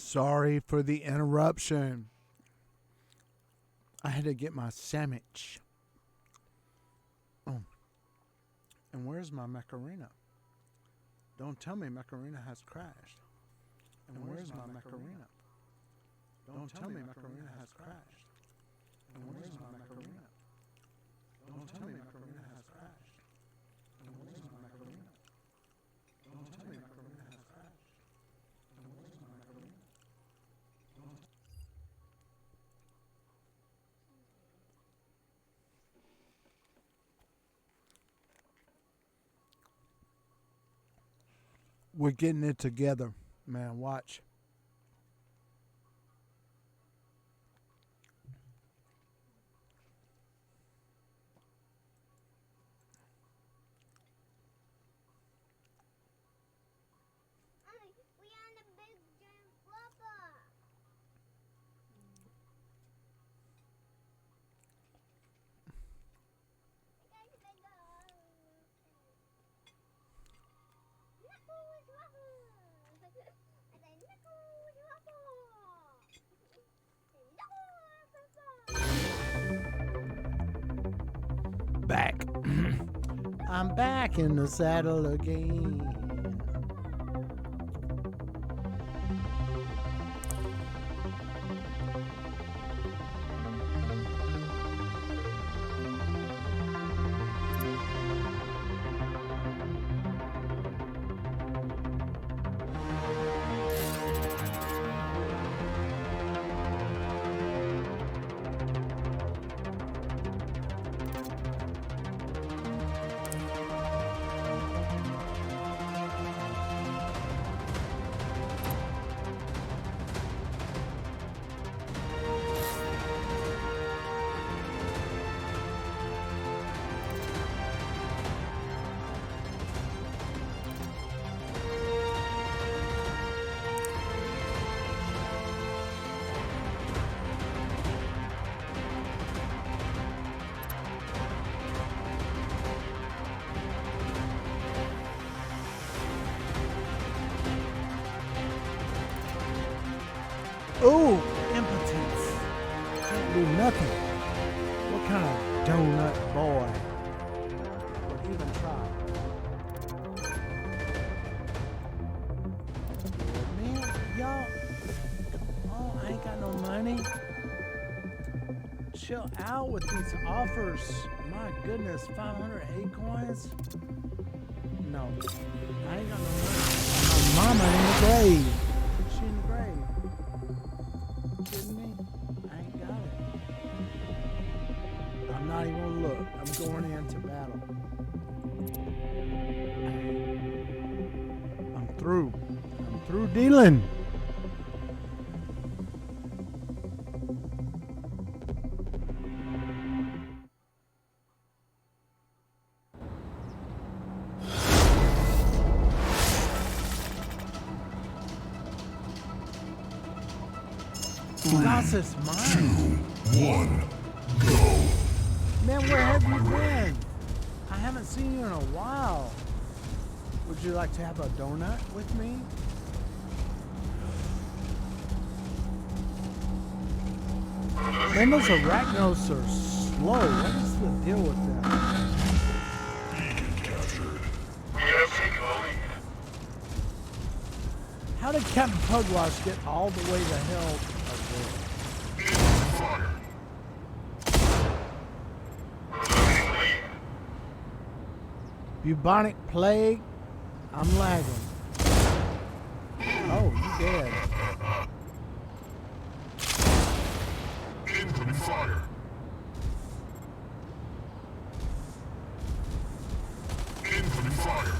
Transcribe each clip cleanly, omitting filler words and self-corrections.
Sorry for the interruption. I had to get my sandwich. Oh. And where's my Macarena? Don't tell me Macarena has crashed. And where's my Macarena? Don't tell me Macarena has crashed. And where's my Macarena? Don't tell me Macarena has crashed. And where's my Macarena? Don't tell me Macarena has crashed. And where's my Macarena? We're getting it together, man. Watch. Back. I'm back in the saddle again. Ooh, impotence. Can't do nothing. What kind of donut boy would even try? Man, y'all, oh, I ain't got no money. Chill out with these offers. My goodness, 500 acorns? No, I ain't got no money. My mama in the grave. She in the grave. Kidding me? I ain't got it. I'm not even gonna look. I'm going into battle. I'm through. I'm through dealing. Lost his mind. 2, 1, go. Man, where have you been? I haven't seen you in a while. Would you like to have a donut with me? Man, those arachnos are slow. What is the deal with them? Beacon captured. We have taken the lead. How did Captain Pugwash get all the way to hell? Fire. Bubonic plague? I'm lagging. Oh, you dead. Incoming fire. Incoming fire.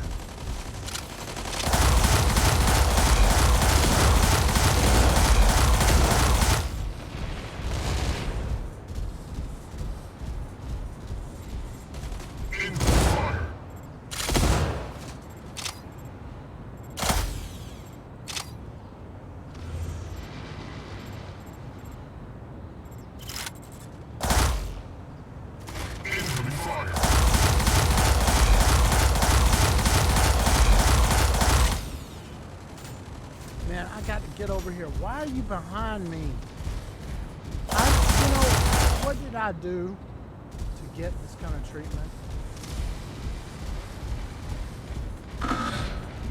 get over here. Why are you behind me? What did I do to get this kind of treatment?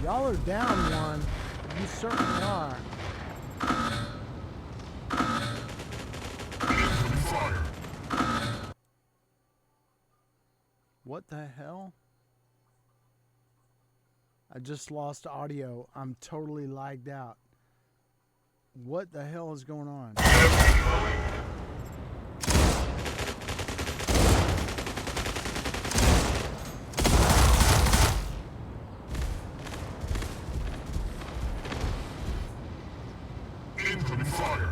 Y'all are down one. You certainly are. What the hell? I just lost audio. I'm totally lagged out. What the hell is going on? Incoming fire.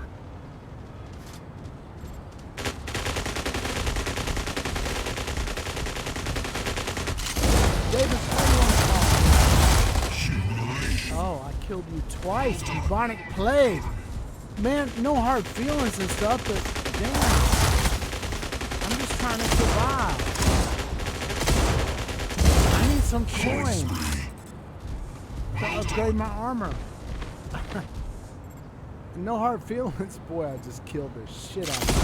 Davis, oh, I killed you twice. Bubonic plague. Man, no hard feelings and stuff, but damn. I'm just trying to survive. I need some coins to upgrade my armor. No hard feelings. Boy, I just killed the shit out of you.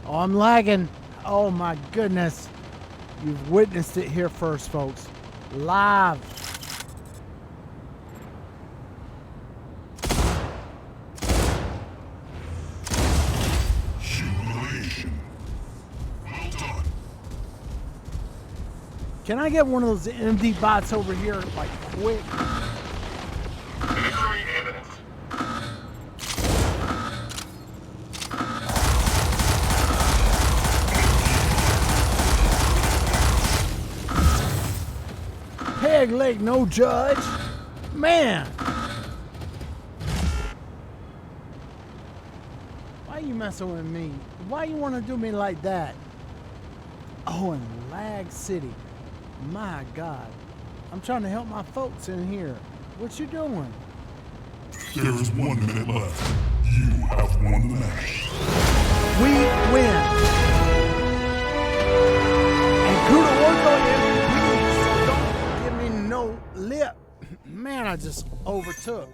Oh, I'm lagging. Oh my goodness. You've witnessed it here first, folks. Live. Humiliation. Well done. Can I get one of those MD bots over here, like, quick? Victory imminent. Peg leg, no judge. Man. Why you messing with me? Why you want to do me like that? Oh, in Lag City. My God. I'm trying to help my folks in here. What you doing? There is 1 minute left. You have won the match. We win. And kudo ordo MVP, so don't give me no lip. Man, I just overtook.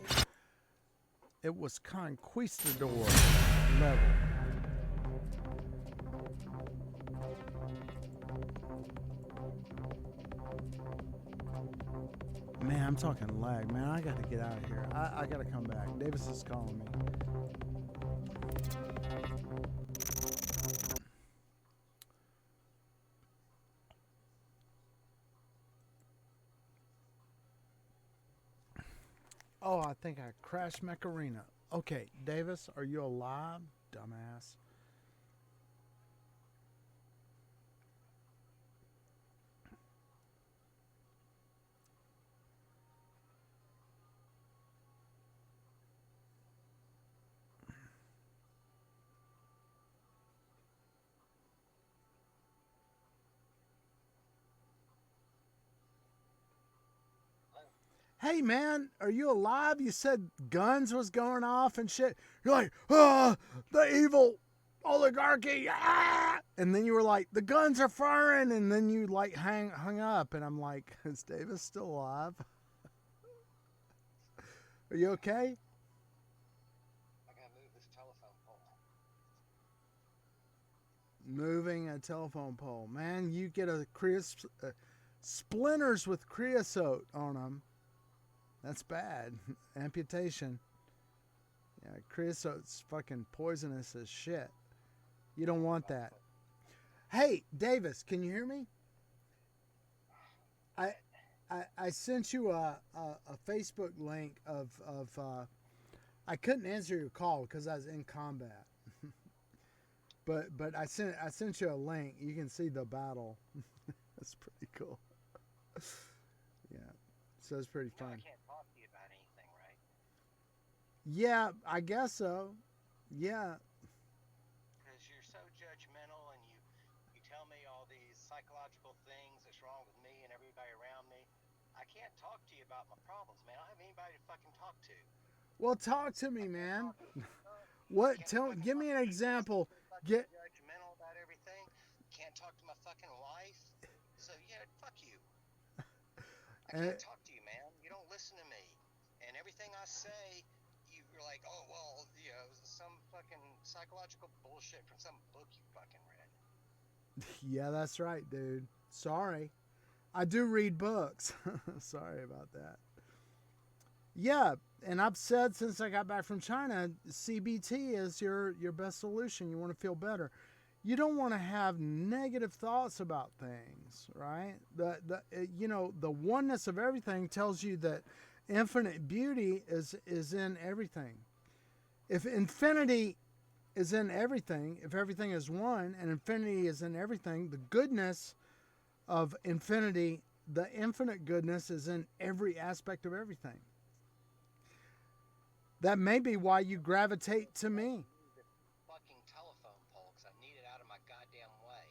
It was Conquistador level. Man, I'm talking lag. Man, I got to get out of here. I got to come back. Davis is calling me. Oh, I think I crashed Macarena. Okay, Davis, are you alive, dumbass? Hey man, are you alive? You said guns was going off and shit. You're like, the evil oligarchy, and then you were like, the guns are firing, and then you like hung up, and I'm like, is Davis still alive? Are you okay? I gotta move this telephone pole. Moving a telephone pole, man. You get a splinters with creosote on them. That's bad. Amputation. Yeah, creosote's fucking poisonous as shit. You don't want that. Hey, Davis, can you hear me? I sent you a Facebook link of I couldn't answer your call because I was in combat. but I sent you a link. You can see the battle. That's pretty cool. Yeah. So it's pretty fun. I can't talk to you about anything, right? Yeah, I guess so. Yeah. Because you're so judgmental and you tell me all these psychological things that's wrong with me and everybody around me. I can't talk to you about my problems, man. I don't have anybody to fucking talk to. Well, talk to I me, can't man. talk to my son. What? Can't fucking Give talk me to an my kids. example. They're fucking Get. judgmental about everything. Can't talk to my fucking wife. So yeah, fuck you. I Uh, can't talk to you, man. You don't listen to me. And everything I say, you're like, oh well, some fucking psychological bullshit from some book you fucking read. yeah, that's right, dude. Sorry. I do read books. Sorry about that. Yeah, and I've said since I got back from China, CBT is your best solution. You want to feel better. You don't want to have negative thoughts about things, right? The oneness of everything tells you that infinite beauty is in everything. If infinity is in everything, if everything is one and infinity is in everything, the goodness of infinity, the infinite goodness is in every aspect of everything. That may be why you gravitate to me. This fucking telephone pole because I need it out of my goddamn way.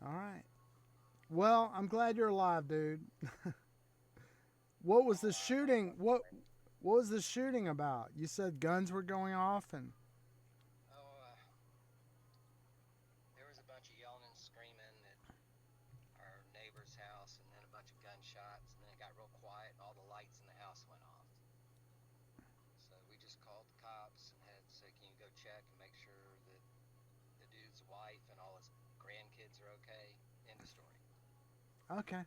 All right. Well, I'm glad you're alive, dude. What was the shooting? What was the shooting about? You said guns were going off and There was a bunch of yelling and screaming at our neighbor's house, and then a bunch of gunshots, and then it got real quiet, and all the lights in the house went off. So we just called the cops and said, can you go check and make sure that the dude's wife and all his grandkids are okay? End of story. okay.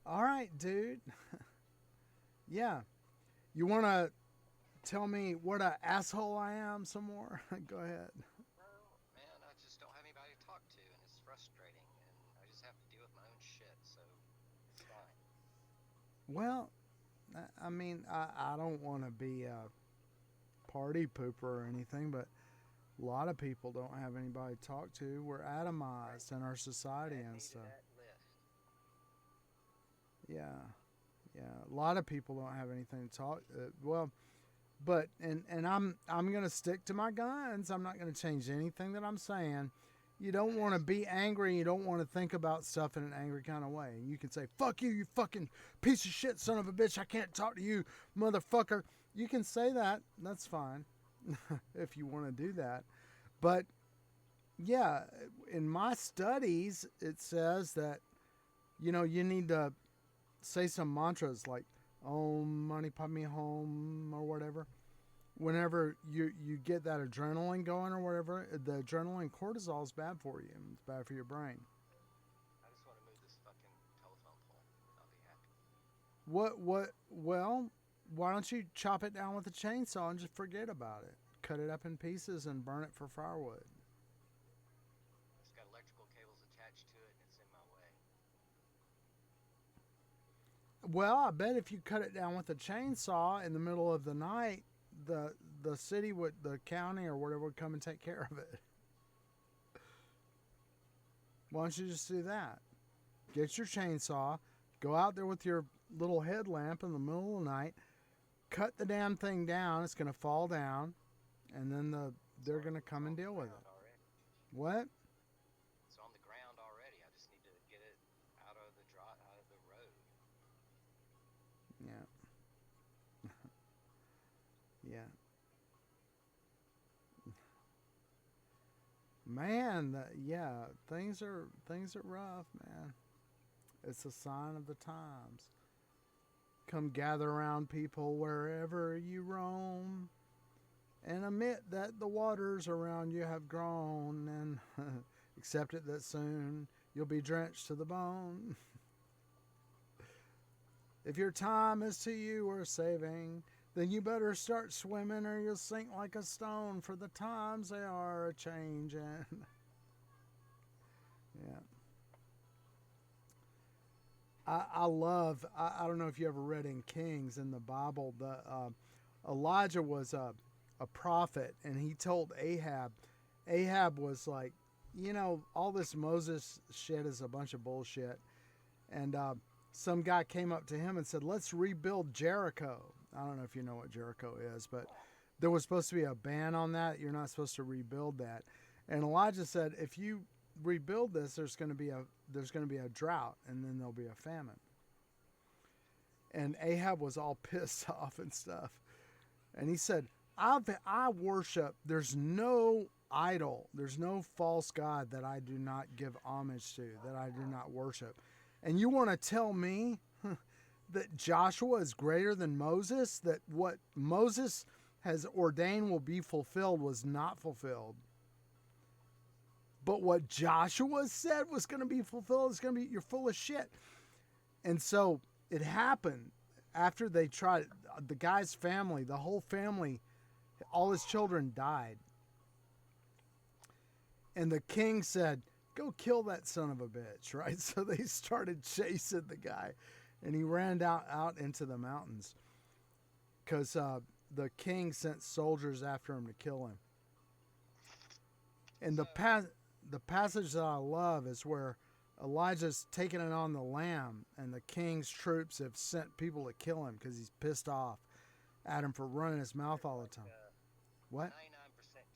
All right, dude. Yeah. You want to tell me what a asshole I am some more? Go ahead. No, man, I just don't have anybody to talk to, and it's frustrating, and I just have to deal with my own shit, so it's fine. Well, I mean, I don't want to be a party pooper or anything, but a lot of people don't have anybody to talk to. We're atomized in our society Add and me to stuff. that list. Yeah, yeah. A lot of people don't have anything to talk. But I'm gonna stick to my guns. I'm not gonna change anything that I'm saying. You don't want to be angry. You don't want to think about stuff in an angry kind of way. You can say, "Fuck you, you fucking piece of shit, son of a bitch. I can't talk to you, motherfucker." You can say that. That's fine if you want to do that. But yeah, in my studies, it says that you need to say some mantras like Om Mani Padme Hum or whatever. Whenever you get that adrenaline going or whatever, the adrenaline cortisol is bad for you. It's bad for your brain. I just want to move this fucking telephone pole. I'll be happy. Well, why don't you chop it down with a chainsaw and just forget about it? Cut it up in pieces and burn it for firewood. It's got electrical cables attached to it, and it's in my way. Well, I bet if you cut it down with a chainsaw in the middle of the night, the city would, the county or whatever would come and take care of it. Why don't you just do that? Get your chainsaw, go out there with your little headlamp in the middle of the night, cut the damn thing down. It's going to fall down, and then they're going to come and deal with it. Already. What? It's on the ground already. I just need to get it out of the road. Yeah. Yeah. Man, yeah, things are rough, man. It's a sign of the times. Come gather around people wherever you roam, and admit that the waters around you have grown, and accept it that soon you'll be drenched to the bone. If your time is to you or saving, then you better start swimming or you'll sink like a stone, for the times they are a-changing. Yeah. I don't know if you ever read in Kings in the Bible, Elijah was a prophet, and he told Ahab was like, all this Moses shit is a bunch of bullshit. And some guy came up to him and said, let's rebuild Jericho. I don't know if you know what Jericho is, there was supposed to be a ban on that. You're not supposed to rebuild that. And Elijah said, if you rebuild this, there's going to be a drought, and then there'll be a famine. And Ahab was all pissed off and stuff. And he said, I worship, there's no idol, there's no false god that I do not give homage to, that I do not worship. And you want to tell me that Joshua is greater than Moses, that what Moses has ordained will be fulfilled was not fulfilled. But what Joshua said was going to be fulfilled is going to be, you're full of shit. And so it happened after they tried, the guy's family, the whole family, all his children died. And the king said, go kill that son of a bitch, right? So they started chasing the guy, and he ran out into the mountains because the king sent soldiers after him to kill him. And the passage that I love is where Elijah's taking it on the lamb, and the king's troops have sent people to kill him because he's pissed off at him for running his mouth all the time. What? 99%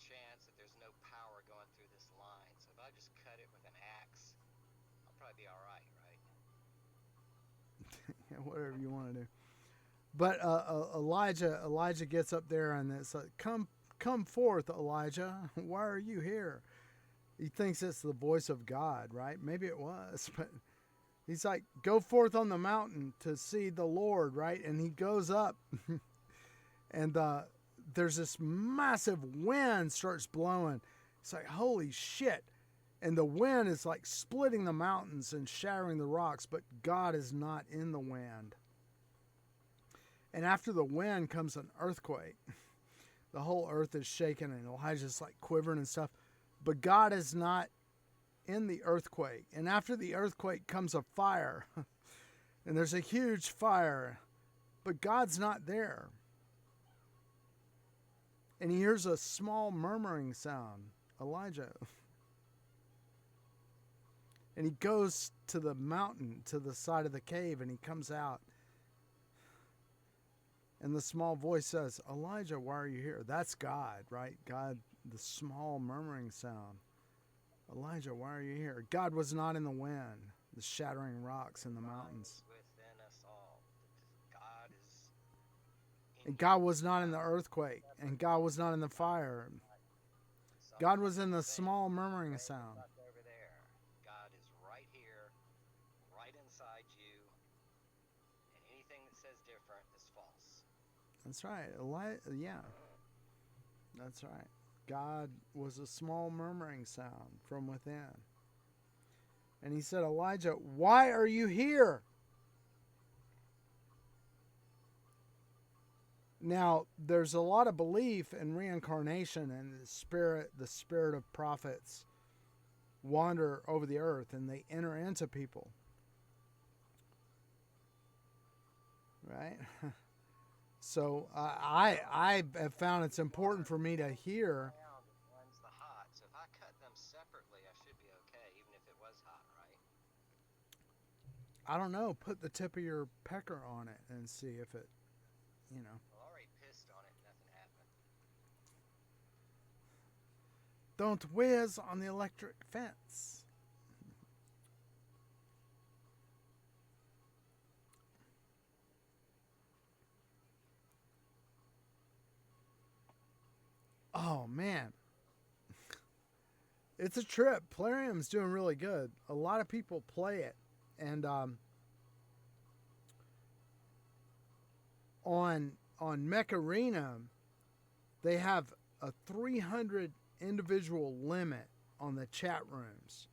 chance that there's no power going through this line. So if I just cut it with an axe, I'll probably be all right, right? Yeah, whatever you want to do. But Elijah gets up there, and it's like, come forth, Elijah. Why are you here? He thinks it's the voice of God, right? Maybe it was, but he's like, go forth on the mountain to see the Lord, right? And he goes up, and there's this massive wind starts blowing. It's like, holy shit. And the wind is like splitting the mountains and shattering the rocks, but God is not in the wind. And after the wind comes an earthquake. The whole earth is shaking, and Elijah's like quivering and stuff. But God is not in the earthquake. And after the earthquake comes a fire. And there's a huge fire. But God's not there. And he hears a small murmuring sound. Elijah. And he goes to the mountain, to the side of the cave, and he comes out. And the small voice says, Elijah, why are you here? That's God, right? God, the small murmuring sound. Elijah, why are you here? God was not in the wind, the shattering rocks in the mountains. Within us all. God is And God was not in the earthquake, and God was not in the fire. God was in the small murmuring sound. over there. God is right here, right inside you, and anything that says different is false. That's right. Yeah. That's right. God was a small murmuring sound from within. And he said, Elijah, why are you here? Now, there's a lot of belief in reincarnation, and the spirit of prophets wander over the earth and they enter into people. Right? So I have found it's important for me to hear. One's the hot, so if I cut them separately, I should be okay, even if it was hot, right? I don't know. Put the tip of your pecker on it and see if it, Well, I already pissed on it, nothing happened. Don't whiz on the electric fence. Oh, man. It's a trip. Plarium's doing really good. A lot of people play it. And on Mech Arena, they have a 300 individual limit on the chat rooms.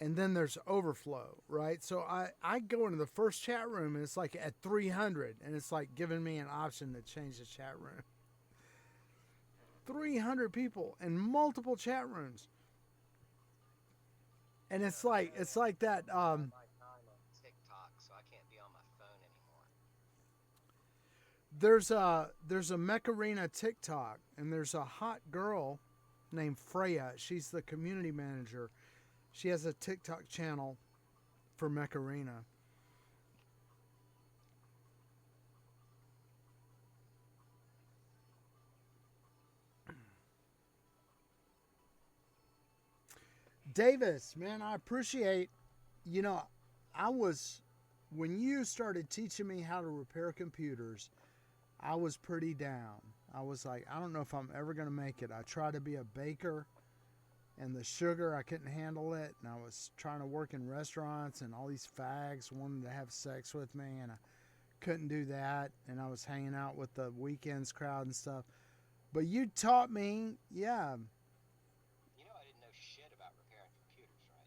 And then there's overflow, right? So I go into the first chat room, and it's like at 300. And it's like giving me an option to change the chat room. 300 people in multiple chat rooms, and it's like that. My time on TikTok, so I can't be on my phone anymore. There's a Mech Arena TikTok, and there's a hot girl named Freya. She's the community manager. She has a TikTok channel for Mech Arena. Davis, man, I appreciate, you know, I was, when you started teaching me how to repair computers, I was pretty down. I was like, I don't know if I'm ever going to make it. I tried to be a baker, and the sugar, I couldn't handle it. And I was trying to work in restaurants, and all these fags wanted to have sex with me, and I couldn't do that. And I was hanging out with the weekends crowd and stuff. But you taught me, yeah. You know I didn't know shit about repairing computers, right?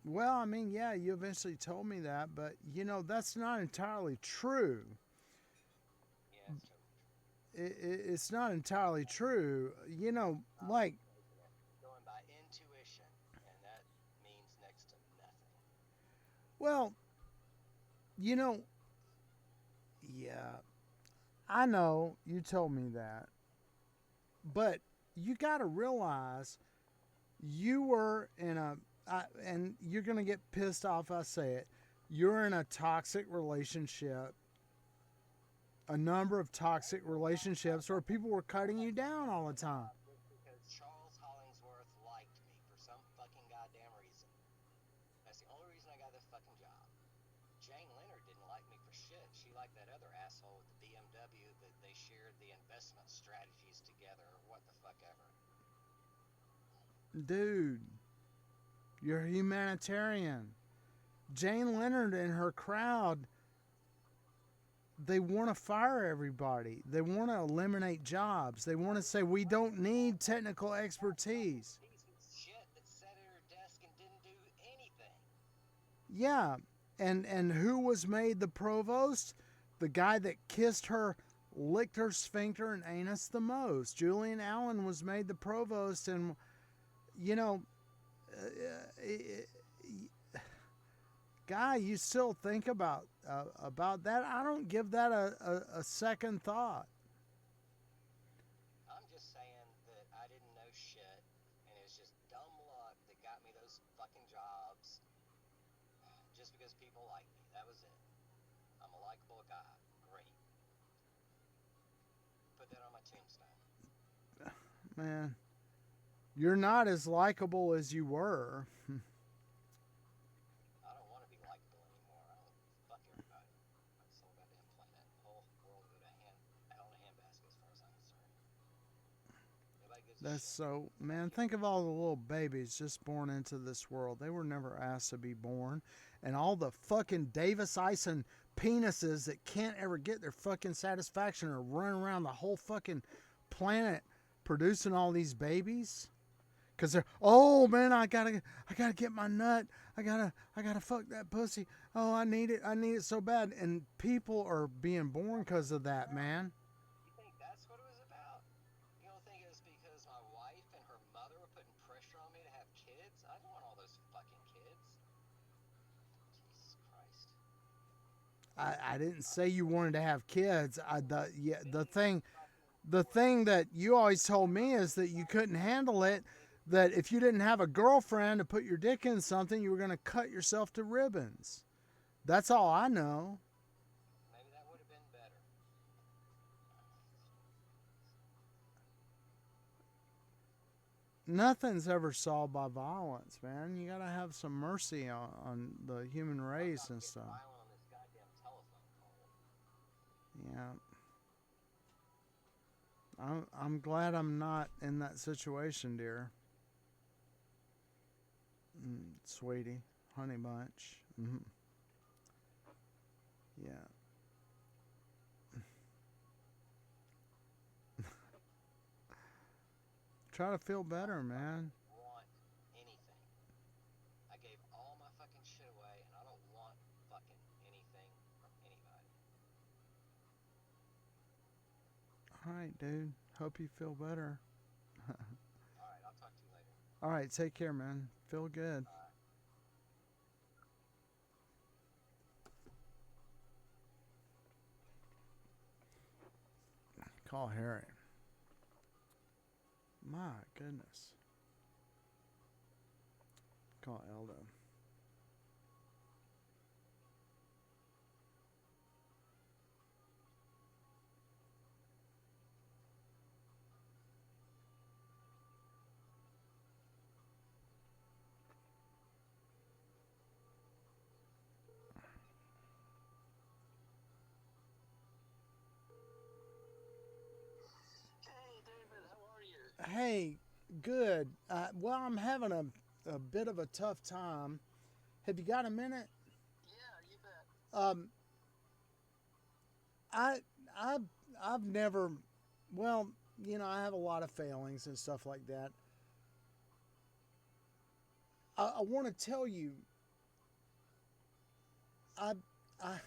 Well, I mean, yeah, you eventually told me that, but, you know, that's not entirely true. Yeah, it's totally true. It's not entirely true. You know, like, Going by intuition, and that means next to nothing. well, you know, yeah, I know you told me that, but you got to realize you were in and you're going to get pissed off, I say it, you're in a toxic relationship, a number of toxic relationships where people were cutting you down all the time. Because Charles Hollingsworth liked me for some fucking goddamn reason. That's the only reason I got this fucking job. Jane Leonard didn't like me for shit. She liked that other asshole with the BMW that they shared the investment strategies together or what the fuck ever. Dude, you're a humanitarian. Jane Leonard and her crowd, they want to fire everybody. They want to eliminate jobs. They want to say we don't need technical expertise. Piece of shit that sat at her desk and didn't do anything. Yeah, and who was made the provost? The guy that kissed her, licked her sphincter and anus the most. Julian Allen was made the provost, and you know, guy, you still think about that? I don't give that a second thought. I'm just saying that I didn't know shit, and it was just dumb luck that got me those fucking jobs. Just because people like me, that was it. I'm a likable guy. Great. Put that on my tombstone. Man, you're not as likable as you were. I don't want to be likable anymore. I don't fuck everybody. This whole goddamn planet, the whole world go to hell in a handbasket as far as I'm concerned. Nobody gives a That's shit. so, man, think of all the little babies just born into this world. They were never asked to be born. And all the fucking Davis Ison penises that can't ever get their fucking satisfaction or run around the whole fucking planet producing all these babies. Cause they're, oh man, I gotta get my nut. I gotta fuck that pussy. Oh, I need it so bad. And people are being born because of that, man. You think that's what it was about? You don't think it was because my wife and her mother were putting pressure on me to have kids? I don't want all those fucking kids. Jesus Christ. I didn't say you wanted to have kids. The thing that you always told me is that you couldn't handle it. That if you didn't have a girlfriend to put your dick in something, you were going to cut yourself to ribbons. That's all I know. Maybe that would have been better. Nothing's ever solved by violence, man. You got to have some mercy on the human race and stuff. Violent on this goddamn telephone call. Yeah. I'm glad I'm not in that situation, dear. Sweetie, honey bunch. Yeah. Try to feel better, man. Want anything. I gave all my fucking shit away, and I don't want fucking anything from anybody. All right, dude. Hope you feel better. Alright, I'll talk to you later. All right, take care, man. Feel good. Call Harry. My goodness. Call Eldo. Hey, good. Well, I'm having a bit of a tough time. Have you got a minute? Yeah, you bet. Um, I, I, I've never, well, I have a lot of failings and stuff like that. I want to tell you, I, I,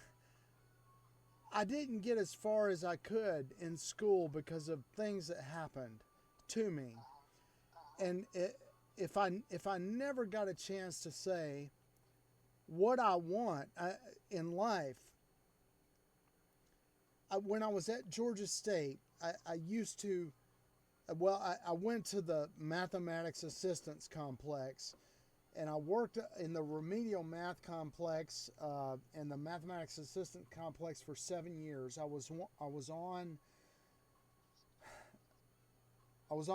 I didn't get as far as I could in school because of things that happened to me, and if I never got a chance to say what I want in life, when I was at Georgia State, I used to. Well, I went to the mathematics assistance complex, and I worked in the remedial math complex and the mathematics assistant complex for 7 years. I was on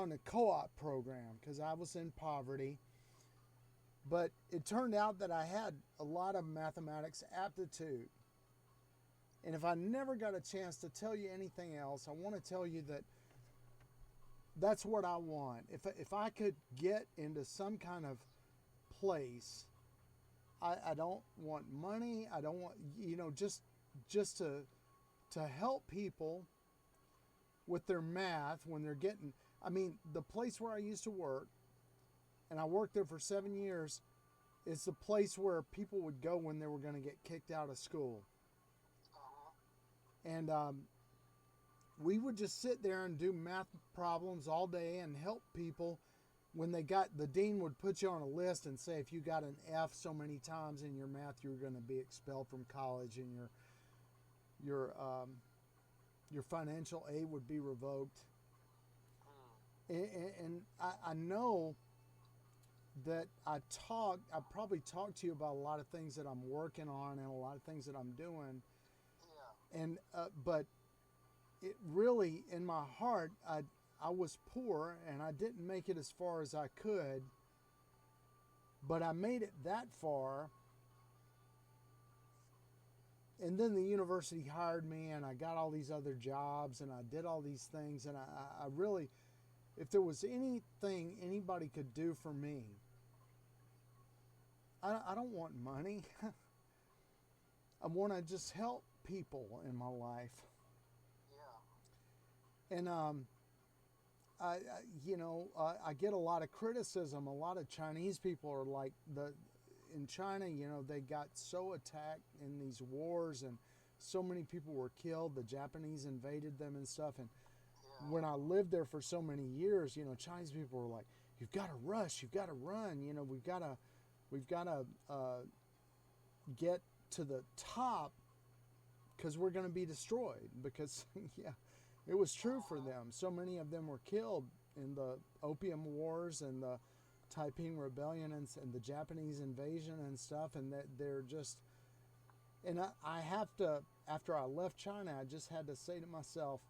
the co-op program because I was in poverty, but it turned out that I had a lot of mathematics aptitude. And if I never got a chance to tell you anything else, I want to tell you that that's what I want. If I could get into some kind of place, I don't want money. I don't want just to help people with their math when they're getting. I mean, the place where I used to work, and I worked there for 7 years, is the place where people would go when they were going to get kicked out of school. And we would just sit there and do math problems all day and help people. When the dean would put you on a list and say if you got an F so many times in your math, you were going to be expelled from college, and your financial aid would be revoked. And I know that I probably talked to you about a lot of things that I'm working on and a lot of things that I'm doing. Yeah. And but it really, in my heart, I was poor and I didn't make it as far as I could, but I made it that far. And then the university hired me and I got all these other jobs and I did all these things. And I really, if there was anything anybody could do for me, I don't want money. I want to just help people in my life. Yeah. And I get a lot of criticism. A lot of Chinese people are like in China, they got so attacked in these wars and so many people were killed. The Japanese invaded them and stuff. And when I lived there for so many years, Chinese people were like, "You've got to rush, you've got to run. We've got to get to the top because we're going to be destroyed." Because yeah. It was true for them. So many of them were killed in the Opium Wars and the Taiping Rebellion and the Japanese invasion and stuff. And that they're just, and I have to, after I left China, I just had to say to myself,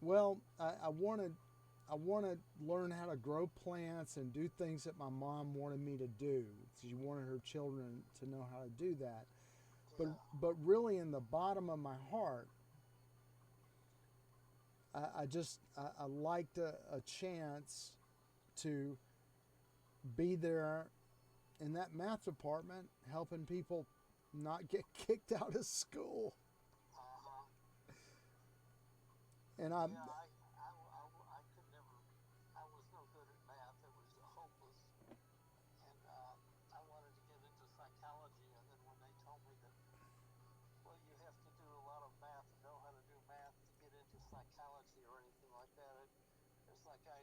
well, I want to learn how to grow plants and do things that my mom wanted me to do. She wanted her children to know how to do that. But really, in the bottom of my heart, I liked a chance to be there in that math department helping people not get kicked out of school. And Yeah, I could never. I was no good at math. It was hopeless. And I wanted to get into psychology. And then when they told me that, well, you have to do a lot of math and know how to do math to get into psychology or anything like that, it's like I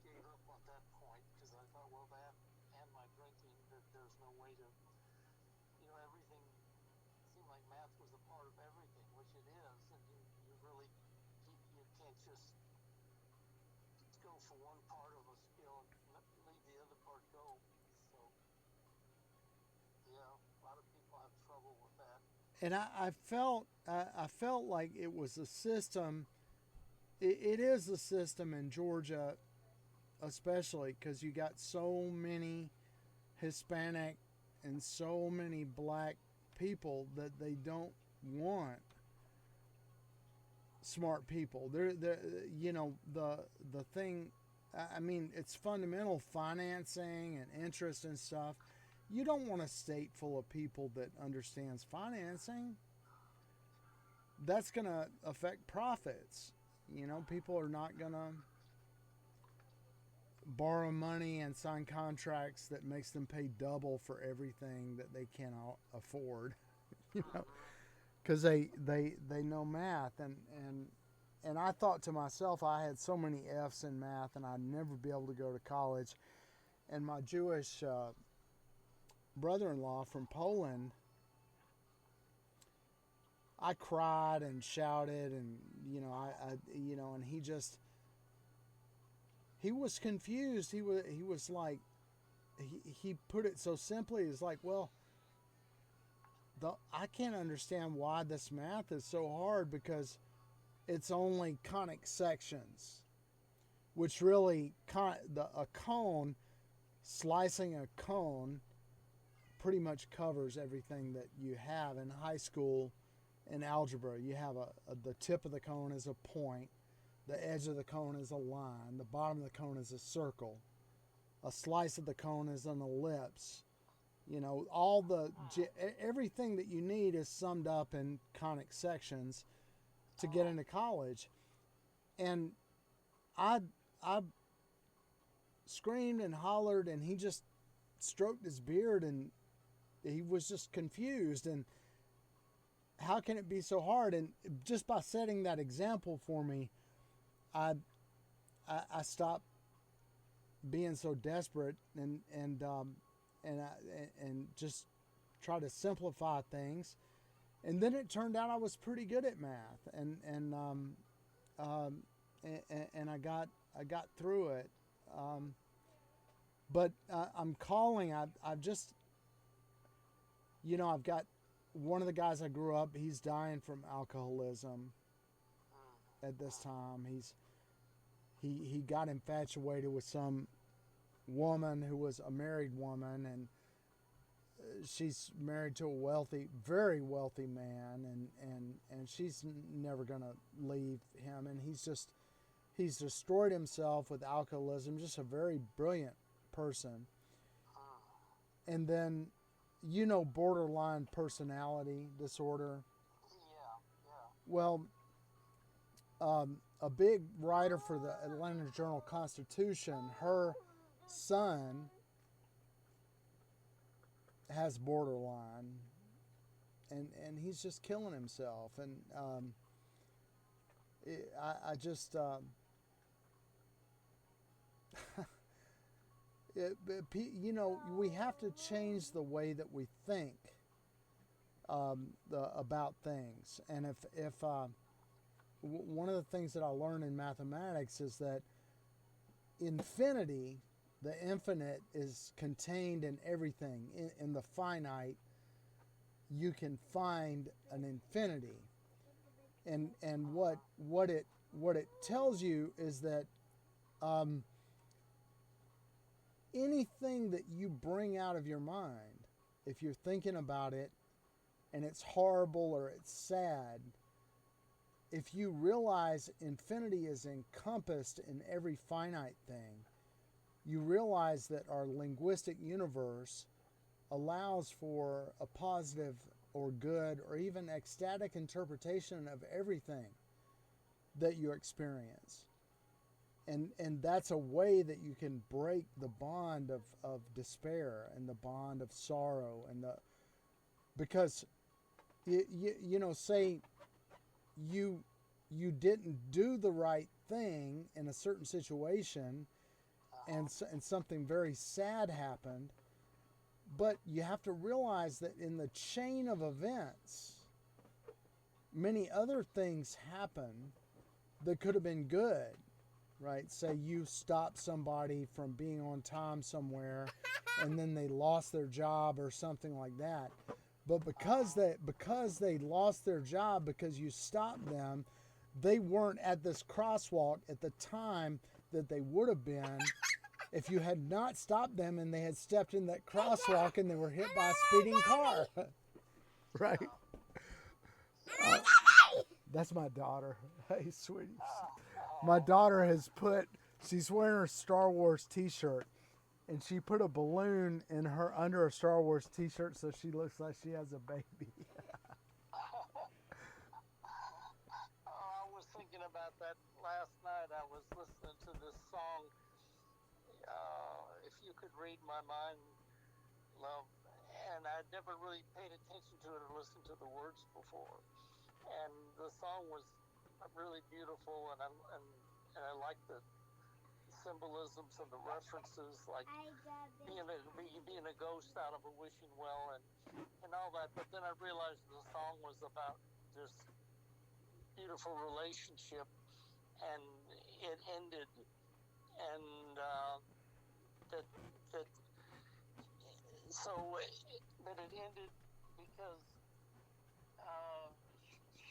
gave up on that point because I thought, well, that and my drinking, there's no way to, everything seemed like math was a part of everything, which it is, and you really, you can't just go for one part of a skill and leave the other part go. So, yeah, a lot of people have trouble with that. And I felt like it was a system. It is a system in Georgia, especially because you got so many Hispanic and so many black people that they don't want. smart people. They're you know, the thing. I mean, it's fundamental financing and interest and stuff. You don't want a state full of people that understands financing. That's going to affect profits. You know, people are not going to borrow money and sign contracts that makes them pay double for everything that they cannot afford. You know, because they know math, and I thought to myself, I had so many F's in math and I'd never be able to go to college. And my Jewish brother-in-law from Poland, I cried and shouted, and you know, and he was confused. He was like, he put it so simply. It's like, well, I can't understand why this math is so hard, because it's only conic sections, which really a cone, slicing a cone pretty much covers everything that you have in high school. In algebra, you have the tip of the cone is a point, the edge of the cone is a line, the bottom of the cone is a circle, a slice of the cone is an ellipse. You know, everything that you need is summed up in conic sections to get into college. And I screamed and hollered, and he just stroked his beard, and he was just confused. And how can it be so hard? And just by setting that example for me, I stopped being so desperate, and just try to simplify things. And then it turned out I was pretty good at math, and I got through it. But I'm calling. I've just, you know, I've got one of the guys I grew up. He's dying from alcoholism at this time. He got infatuated with some woman who was a married woman, and she's married to a very wealthy man, and she's never gonna leave him, and he's destroyed himself with alcoholism. Just a very brilliant person. And then, you know, borderline personality disorder. Yeah. Well, a big writer for the Atlanta Journal-Constitution, her son has borderline, and he's just killing himself. And I just you know, we have to change the way that we think about things. And if one of the things that I learned in mathematics is that infinity, the infinite, is contained in everything. In the finite, you can find an infinity. And what it tells you is that anything that you bring out of your mind, if you're thinking about it and it's horrible or it's sad, if you realize infinity is encompassed in every finite thing, you realize that our linguistic universe allows for a positive or good or even ecstatic interpretation of everything that you experience. And that's a way that you can break the bond of despair and the bond of sorrow, because you know, say you didn't do the right thing in a certain situation, and something very sad happened, but you have to realize that in the chain of events, many other things happen that could have been good. Right? Say you stopped somebody from being on time somewhere, and then they lost their job or something like that. But because they lost their job because you stopped them, they weren't at this crosswalk at the time that they would have been if you had not stopped them and they had stepped in that crosswalk and they were hit by a speeding car. Right? That's my daughter. Hey, sweetie. My daughter has put, she's wearing her Star Wars t-shirt, and she put a balloon in her under her Star Wars t-shirt so she looks like she has a baby. I was thinking about that last night. I was listening to this song, If You Could Read My Mind, Love, and I'd never really paid attention to it or listened to the words before. And the song was really beautiful, and I like the symbolisms and the references, like being a ghost out of a wishing well and all that. But then I realized the song was about this beautiful relationship, and it ended, and that that so that it ended because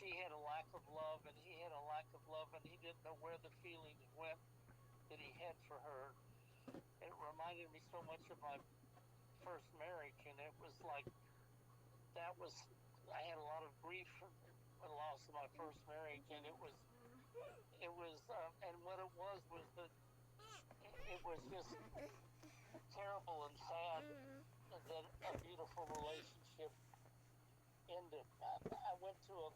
she had a lack of love, and he had a lack of love, and he didn't know where the feelings went that he had for her. It reminded me so much of my first marriage, and it was like I had a lot of grief from the loss of my first marriage, and and what it was that it was just terrible and sad that a beautiful relationship ended. I went to a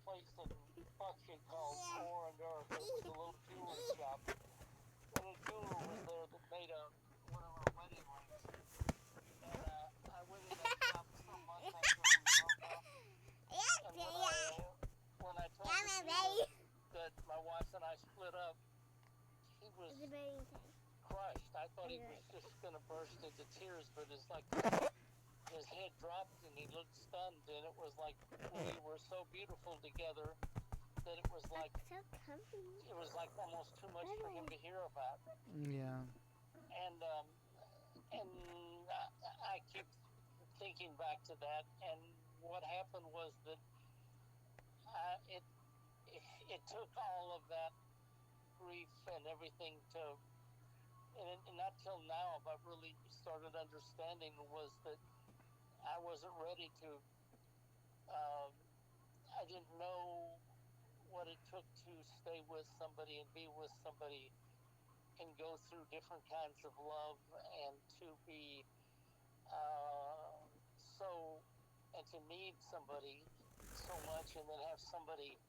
place in Buckhead called Ore and Earth. It was a little jewelry shop, and a jeweler was there that made one of our wedding rings. And I went in that shop so much after we broke up. And when I told the jeweler that my wife and I split up, he was crushed. I thought he was just going to burst into tears, but it's like his head dropped and he looked stunned, and it was like we were so beautiful together that it was like almost too much for him to hear about. Yeah. And I keep thinking back to that, and what happened was that it took all of that grief and everything to, and not till now have I really started understanding, was that I wasn't ready to, I didn't know what it took to stay with somebody and be with somebody and go through different kinds of love, and to be and to need somebody so much, and then have somebody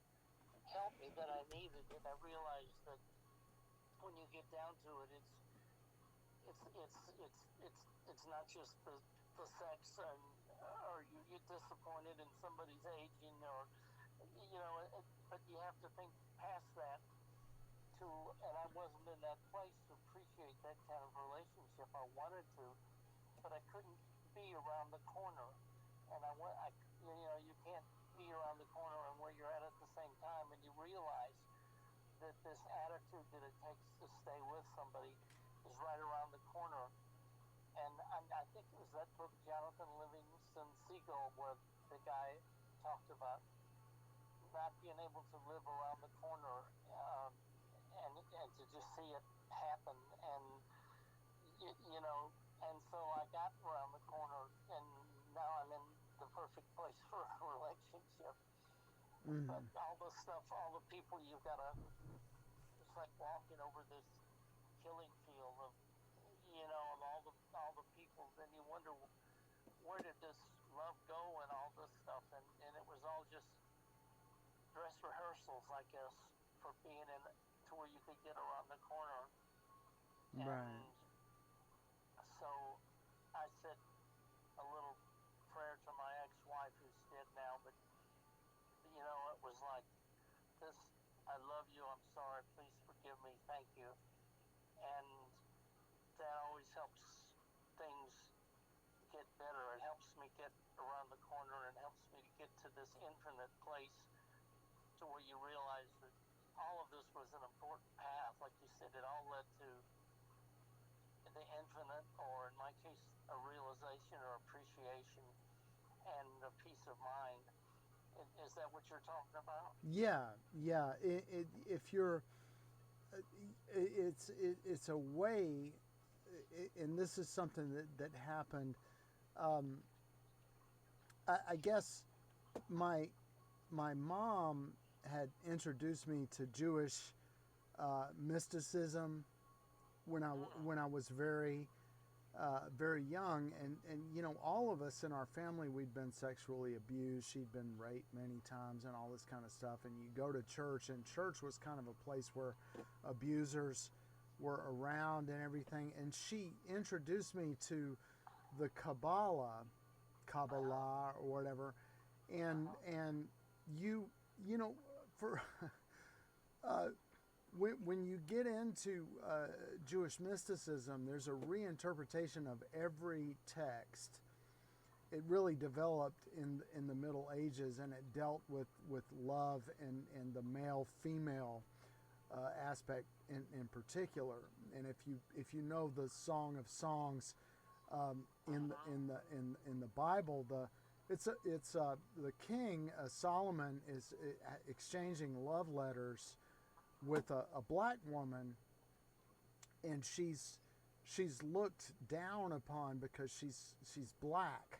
help me that I needed. And I realized that when you get down to it, it's not just the sex, or you get disappointed in somebody's aging, or but you have to think past that and I wasn't in that place to appreciate that kind of relationship. I wanted to, but I couldn't be around the corner, and you can't be around the corner and where you're at the same time, and you realize that this attitude that it takes to stay with somebody is right around the corner. And I think it was that book, Jonathan Livingston Seagull, where the guy talked about not being able to live around the corner, and to just see it happen. And and so I got around the corner, and now I'm in the perfect place for a relationship. Mm. But all the stuff, all the people you've got to, it's like walking over this killing field of, and all the people. Then you wonder, where did this love go and all this stuff? And it was all just dress rehearsals, I guess, for being in to where you could get around the corner. Right. And so I said a little prayer to my ex-wife, who's dead now, but it was like this: I love you, I'm sorry, please forgive me, thank you. And that always helps things get better. It helps me get around the corner, and helps me to get to this infinite place, to where you realize that all of this was an important path. Like you said, it all led to the infinite, or in my case, a realization or appreciation and a peace of mind. Is that what you're talking about? Yeah. If you're, it's a way, and this is something that happened. I guess my my mom had introduced me to Jewish mysticism when I was very young, and you know, all of us in our family, we'd been sexually abused. She'd been raped many times and all this kind of stuff. And you go to church, and church was kind of a place where abusers were around and everything. And she introduced me to the Kabbalah or whatever. And you know, for when you get into Jewish mysticism, there's a reinterpretation of every text. It really developed in the Middle Ages, and it dealt with love and the male-female aspect in particular. And if you know the Song of Songs in the Bible, it's the king Solomon is exchanging love letters with a black woman, and she's looked down upon because she's black,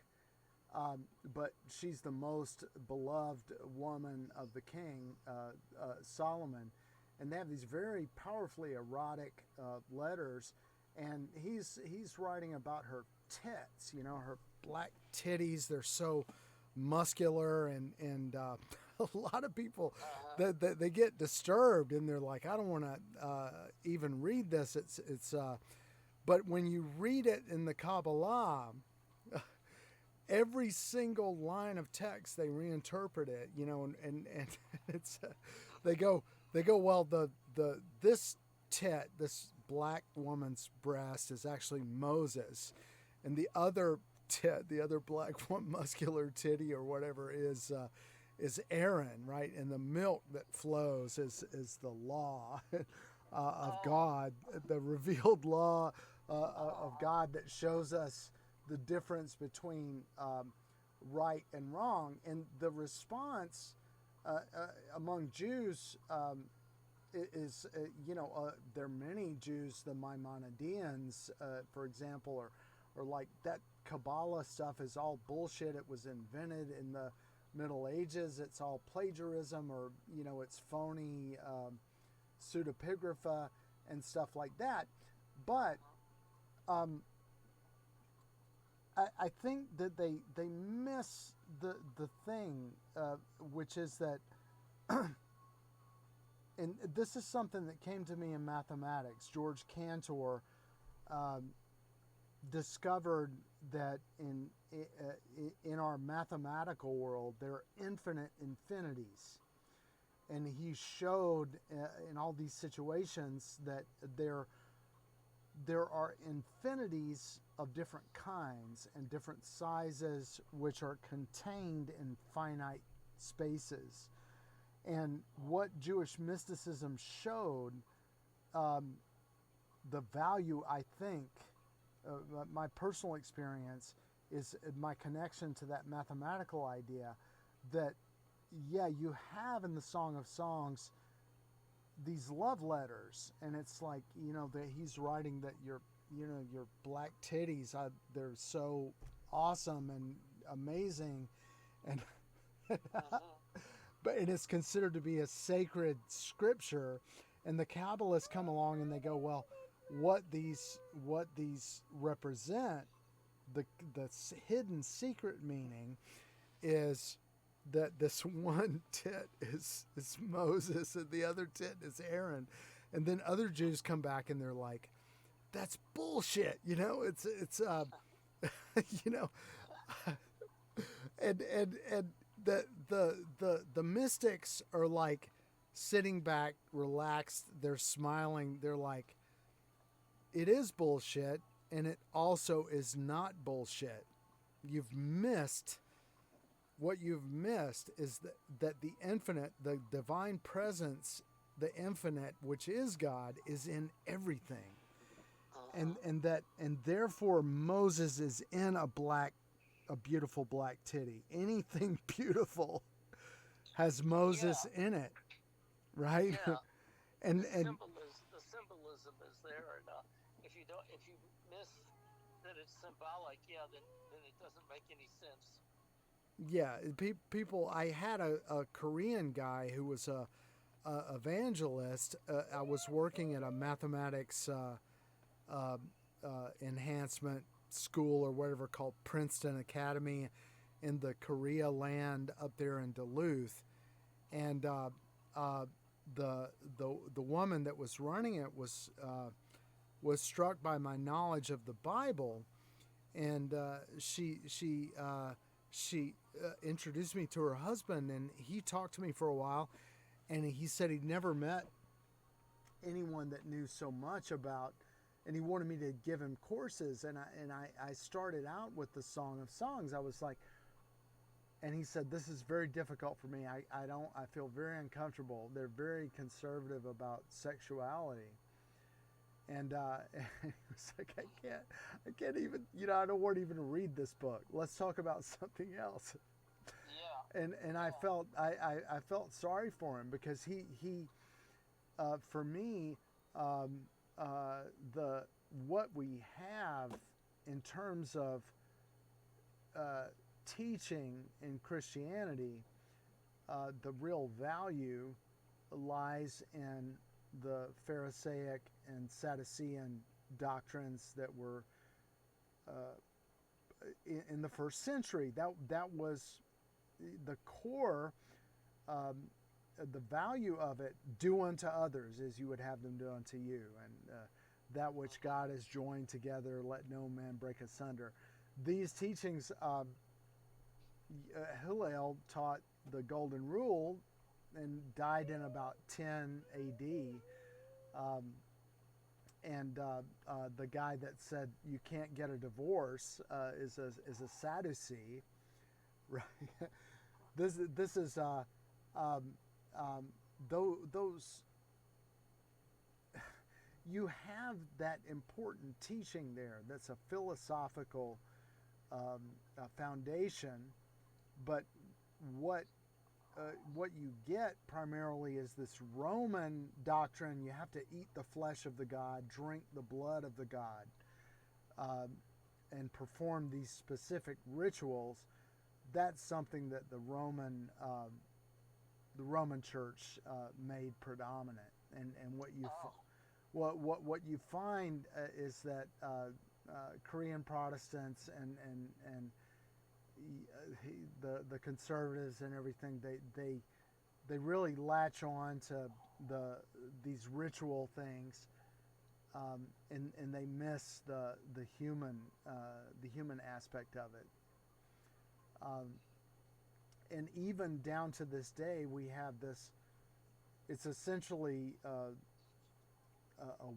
but she's the most beloved woman of the king Solomon, and they have these very powerfully erotic letters, and he's writing about her tits, you know, her black titties. They're so muscular, and a lot of people that they get disturbed, and they're like, I don't want to even read this. It's but when you read it in the Kabbalah, every single line of text they reinterpret it, you know, and it's they go well, this tit, this black woman's breast, is actually Moses, and the other tit, the other black muscular titty or whatever is Aaron, right? And the milk that flows is the law of God, the revealed law of God that shows us the difference between right and wrong. And the response among Jews is, you know, there are many Jews, the Maimonideans, for example, or like that Kabbalah stuff is all bullshit. It was invented in the Middle Ages. It's all plagiarism, or, you know, it's phony pseudepigrapha and stuff like that. But I think that they miss the thing, which is that, and this is something that came to me in mathematics. George Cantor discovered that in our mathematical world there are infinite infinities, and he showed in all these situations that there are infinities of different kinds and different sizes which are contained in finite spaces. And what Jewish mysticism showed, the value, I think, my personal experience is my connection to that mathematical idea, that, yeah, you have in the Song of Songs these love letters, and it's like, you know, that he's writing that your black titties, they're so awesome and amazing, and but it is considered to be a sacred scripture. And the Kabbalists come along and they go, well, what these represent, the hidden secret meaning is that this one tit is Moses and the other tit is Aaron. And then other Jews come back and they're like, that's bullshit, you know. It's you know, and the mystics are like sitting back, relaxed, they're smiling, they're like, it is bullshit, and it also is not bullshit. What you've missed is that the infinite, the divine presence, the infinite, which is God, is in everything. And therefore Moses is in a beautiful black titty. Anything beautiful has Moses in it, right? Yeah. and the symbolism is there, and if you miss that it's symbolic, then it doesn't make any sense. Yeah, people. I had a Korean guy who was a evangelist. I was working at a mathematics enhancement school or whatever called Princeton Academy in the Korea land up there in Duluth, and the woman that was running it was struck by my knowledge of the Bible, and she introduced me to her husband, and he talked to me for a while, and he said he'd never met anyone that knew so much about, and he wanted me to give him courses, and I started out with the Song of Songs. I was like, and he said, this is very difficult for me. I feel very uncomfortable. They're very conservative about sexuality. And he was like, I can't even, I don't want even to read this book. Let's talk about something else. Yeah. And I felt I felt sorry for him, because he for me, what we have in terms of teaching in Christianity, the real value lies in the Pharisaic and Sadducean doctrines that were in the first century. That was the core. The value of it: do unto others as you would have them do unto you, and that which God has joined together, let no man break asunder. These teachings, Hillel taught the Golden Rule and died in about 10 A.D. The guy that said you can't get a divorce is a Sadducee, right? This is those. You have that important teaching there. That's a philosophical foundation, but what you get primarily is this Roman doctrine. You have to eat the flesh of the God, drink the blood of the God, and perform these specific rituals. That's something that the Roman Church made predominant, and what you find is that Korean Protestants and the conservatives and everything, they really latch on to these ritual things, and they miss the human aspect of it. And even down to this day, we have this. It's essentially a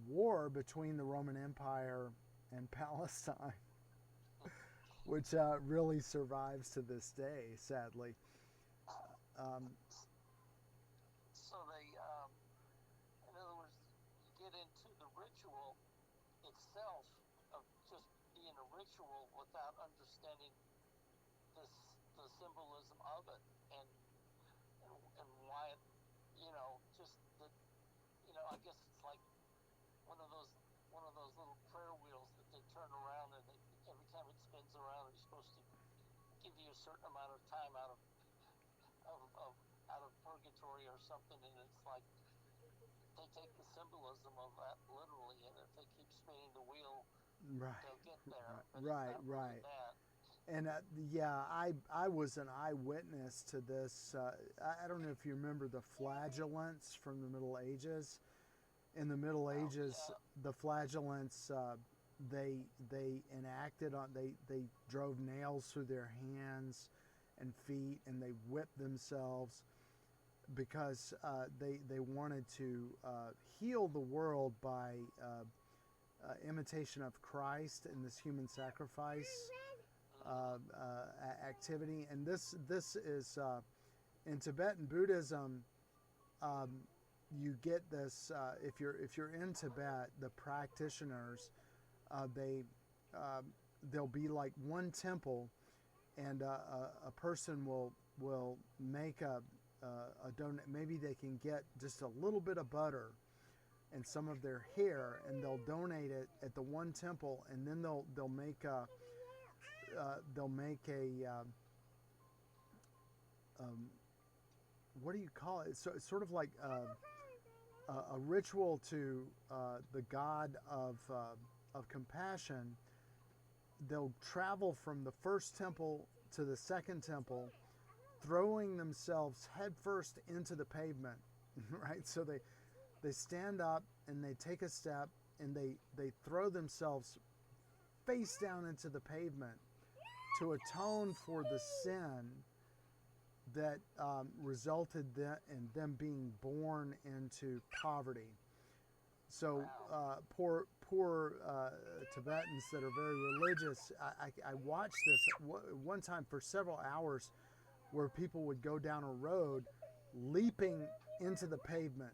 war between the Roman Empire and Palestine, which really survives to this day, sadly. So they, in other words, you get into the ritual itself of just being a ritual without understanding the symbolism of it, and why it, just the, I guess it's like one of those little prayer wheels that they turn around, and every time it spins around, it's supposed to give you a certain amount of time out of purgatory or something, and it's like they take the symbolism of that literally, and if they keep spinning the wheel, Right. they'll get there. But Right. it's not really Right. that. And I was an eyewitness to this. I don't know if you remember the flagellants from the Middle Ages. In the Middle Ages, the flagellants, they enacted on, they drove nails through their hands and feet, and they whipped themselves because they wanted to heal the world by imitation of Christ in this human sacrifice activity. And this is in Tibetan Buddhism. You get this if you're in Tibet, the practitioners, there'll be like one temple, and a person will make a donate. Maybe they can get just a little bit of butter and some of their hair, and they'll donate it at the one temple, and then they'll make a what do you call it? So it's sort of like a ritual to the god of compassion. They'll travel from the first temple to the second temple, throwing themselves headfirst into the pavement, right? So they stand up and they take a step and they throw themselves face down into the pavement to atone for the sin that resulted in them being born into poverty. So poor Tibetans that are very religious, I watched this one time for several hours where people would go down a road leaping into the pavement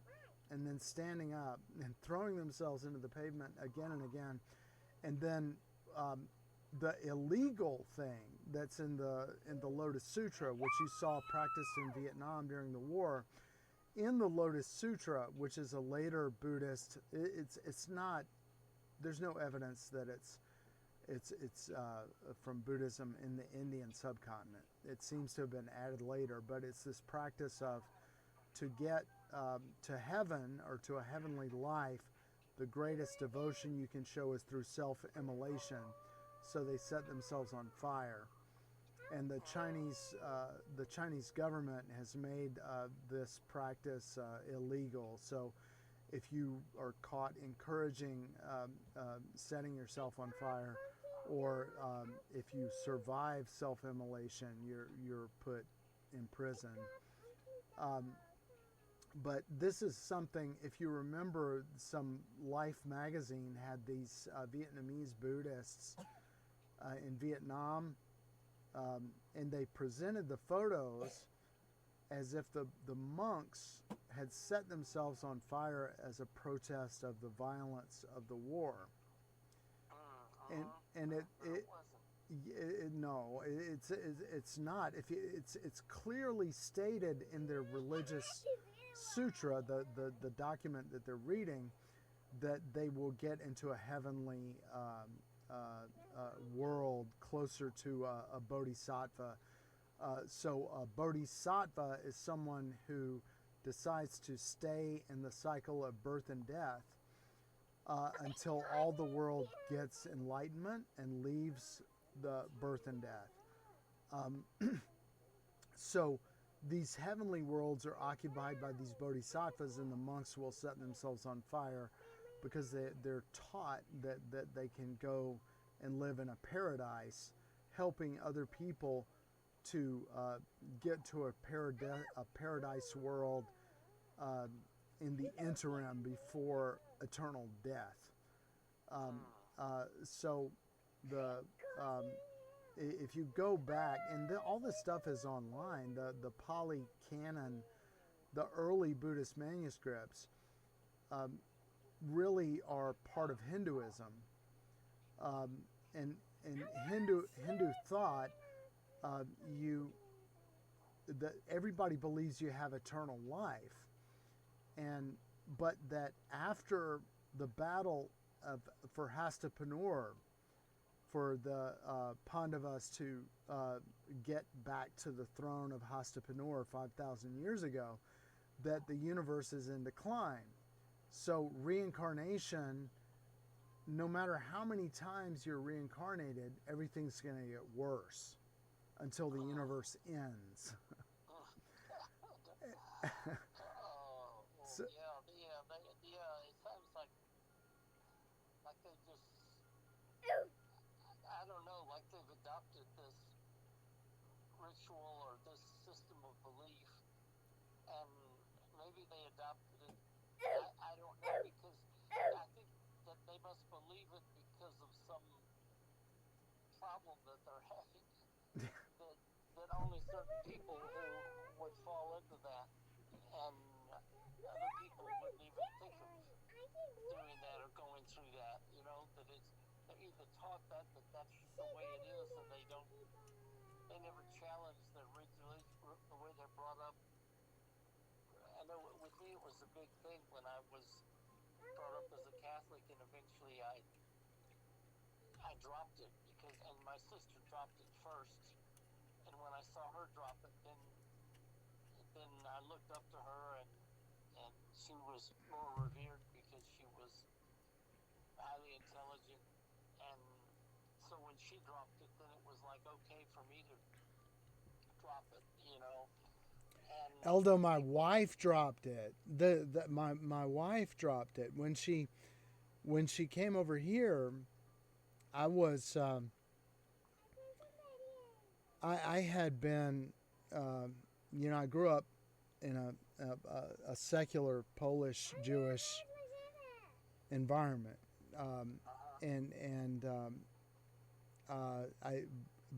and then standing up and throwing themselves into the pavement again and again. And then the illegal thing that's in the Lotus Sutra, which you saw practiced in Vietnam during the war, in the Lotus Sutra, which is a later Buddhist, it's not. There's no evidence that it's from Buddhism in the Indian subcontinent. It seems to have been added later, but it's this practice of to get to heaven or to a heavenly life. The greatest devotion you can show is through self-immolation. So they set themselves on fire. And the Chinese government has made this practice illegal. So if you are caught encouraging setting yourself on fire, or if you survive self-immolation, you're put in prison. But this is something, if you remember, some Life magazine had these Vietnamese Buddhists in Vietnam, and they presented the photos as if the monks had set themselves on fire as a protest of the violence of the war. And no, it's not. It's clearly stated in their religious sutra, the document that they're reading, that they will get into a heavenly world closer to a bodhisattva. So a bodhisattva is someone who decides to stay in the cycle of birth and death until all the world gets enlightenment and leaves the birth and death. So these heavenly worlds are occupied by these bodhisattvas, and the monks will set themselves on fire because they're taught that they can go and live in a paradise, helping other people to get to a paradise world in the interim before eternal death. So if you go back, and all this stuff is online, the Pali Canon, the early Buddhist manuscripts really are part of Hinduism. And Hindu thought, that everybody believes you have eternal life, but that after the battle for Hastinapur, for the Pandavas to get back to the throne of Hastinapur 5,000 years ago, that the universe is in decline. So reincarnation, no matter how many times you're reincarnated, everything's going to get worse until the universe ends. So, yeah, it sounds like they just, I don't know, like they've adopted this ritual or this system of belief, and maybe they adopted it, I don't know, because I think that they must believe it because of some problem that they're having, that only certain people who would fall into that, and other people wouldn't even think of doing that or going through that, that they're either taught that's the way it is, and they never challenge the way they're brought up. I know with me it was a big thing when I was brought up as a Catholic, and eventually I dropped it and my sister dropped it first, and when I saw her drop it, then then I looked up to her, and she was more revered because she was highly intelligent. And so when she dropped it, then it was like okay for me to drop it, you know. And Eldo, my wife dropped it. My wife dropped it when she came over here. I was I had been I grew up in a secular Polish Jewish environment, and I,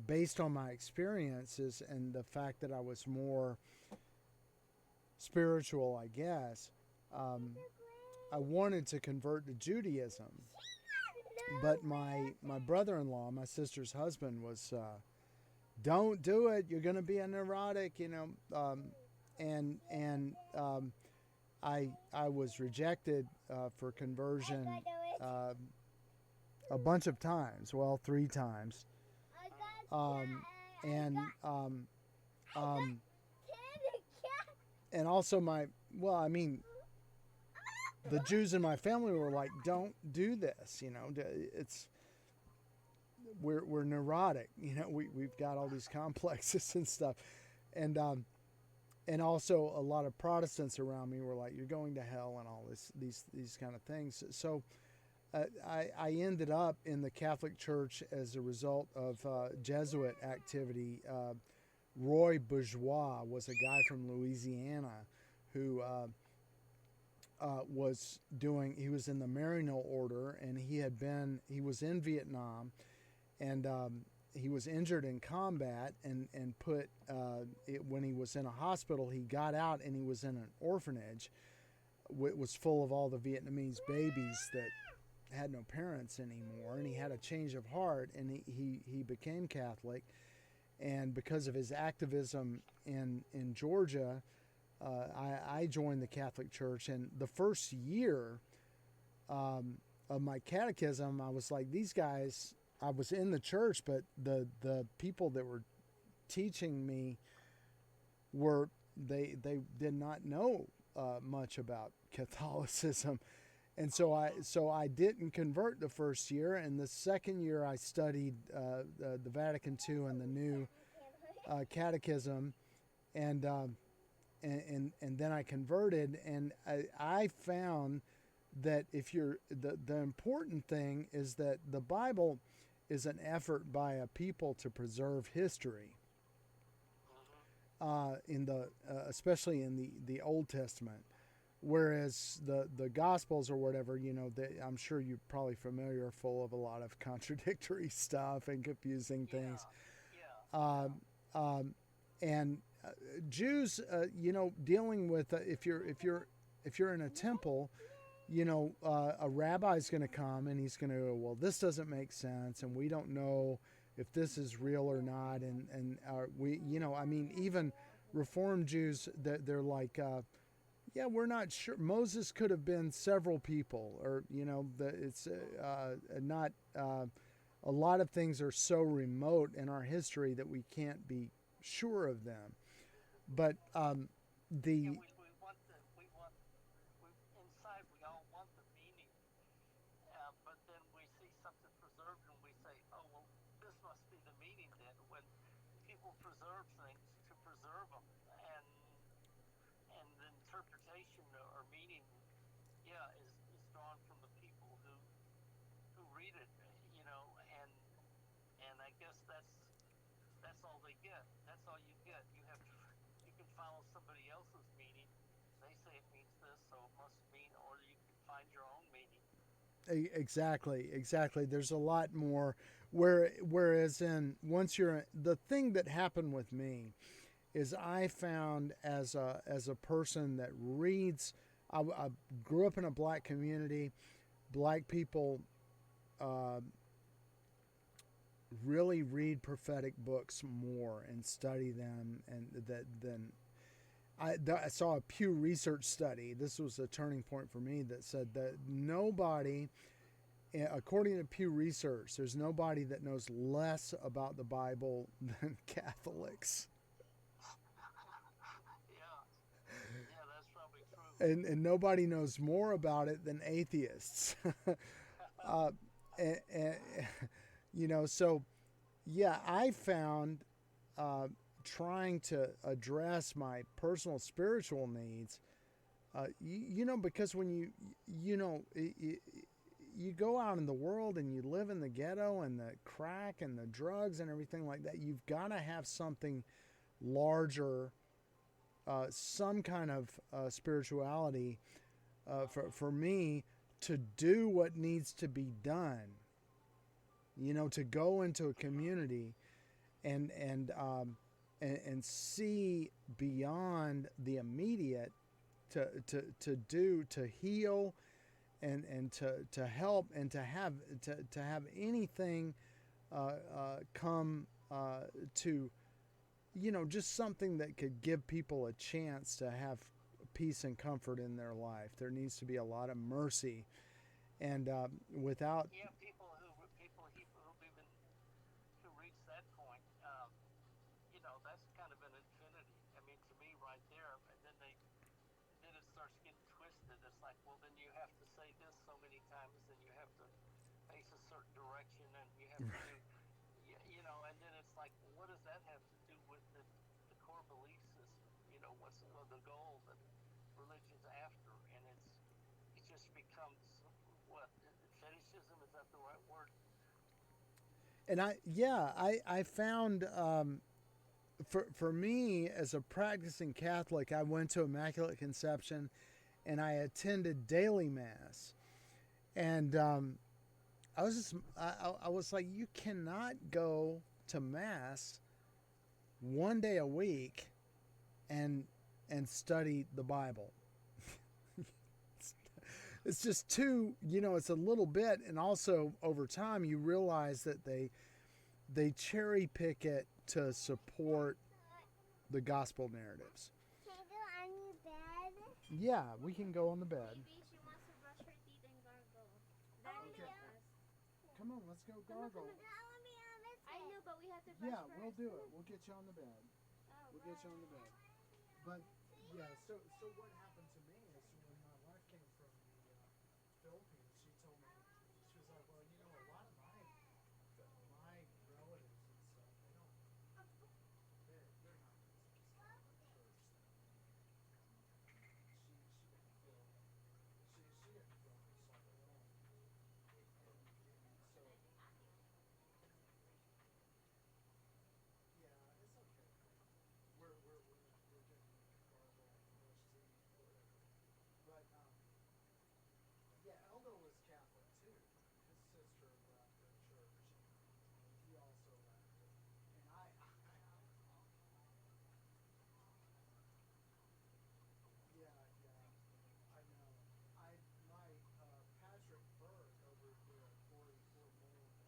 based on my experiences and the fact that I was more spiritual, I guess, I wanted to convert to Judaism. But my brother-in-law, my sister's husband, was don't do it. You're going to be a neurotic, I was rejected for conversion a bunch of times. Well, 3 times. And also the Jews in my family were like, don't do this. We're neurotic. We've got all these complexes and stuff. And also a lot of Protestants around me were like, you're going to hell and all these kind of things. So I ended up in the Catholic Church as a result of Jesuit activity. Roy Bourgeois was a guy from Louisiana who he was in the Maryknoll Order, and he was in Vietnam, and he was injured in combat, and when he was in a hospital, he got out and he was in an orphanage. It was full of all the Vietnamese babies that had no parents anymore, and he had a change of heart, and he became Catholic. And because of his activism in Georgia, I joined the Catholic Church. And the first year of my catechism, I was like, these guys, I was in the church, but the people that were teaching me they did not know much about Catholicism. And so I didn't convert the first year, and the second year I studied the Vatican II and the new Catechism, and then I converted, and I found that the important thing is that the Bible is an effort by a people to preserve history, especially in the Old Testament. Whereas the Gospels or whatever, I'm sure you're probably familiar, are full of a lot of contradictory stuff and confusing things. And Jews, dealing with if you're in a temple, a rabbi's going to come and he's going to go, well, this doesn't make sense, and we don't know if this is real or not, and even Reformed Jews, they're like. Yeah, we're not sure. Moses could have been several people, or it's not. A lot of things are so remote in our history that we can't be sure of them. But we inside we all want the meaning, but then we see something preserved and we say, oh well, this must be the meaning. Then when people preserve things to preserve them, and the interpretation or meaning, is drawn from the people who read it, and I guess that's all they get. That's all you get. You can follow somebody else's meaning. They say it means this, so it must mean, or you can find your own meaning. Exactly. There's a lot more. Whereas the thing that happened with me is I found as a person that reads, I grew up in a black community. Black people really read prophetic books more and study them, and I saw a Pew Research study. This was a turning point for me, that said that nobody, according to Pew Research, there's nobody that knows less about the Bible than Catholics. and nobody knows more about it than atheists. uh, and, so yeah, I found trying to address my personal spiritual needs. Because when you go out in the world and you live in the ghetto and the crack and the drugs and everything like that, you've got to have something larger, some kind of spirituality for me to do what needs to be done. To go into a community and see beyond the immediate, to heal and to help and to have anything come to just something that could give people a chance to have peace and comfort in their life. There needs to be a lot of mercy, and without people who've even who reach that point, that's kind of an infinity. I mean, to me, right there, and then it starts getting twisted. It's like, well, then you have to say this so many times, and you have to face a certain direction, and you have to do, and then it's like, well, what does that have to do with the core belief system? What's the goal that religion's after? And it just becomes, what, fetishism, is that the right word? and I found for me as a practicing Catholic, I went to Immaculate Conception and I attended daily mass, and I was like, you cannot go to mass one day a week and study the Bible. It's just too, it's a little bit, and also over time you realize that they cherry pick it to support the gospel narratives. Can I go on your bed? Yeah, we can go on the bed. Maybe she wants to brush her teeth and gargle. Okay. Come on, let's go gargle. I know, but we have to brush Yeah, first. we'll do it. We'll get you on the bed. Oh, We'll get you on the bed. But yeah, so what happened to me is when my wife came from the Philippines, she told me, she was like, well, a lot of my relatives and stuff, they're not they're not church. She didn't feel herself alone, and so yeah, it's okay. We're getting gargle, brush teeth, whatever. But yeah, Eldo was Catholic too. His sister left her church, and he also left it. And yeah, I know. My Patrick Burke over here at 44 Moreland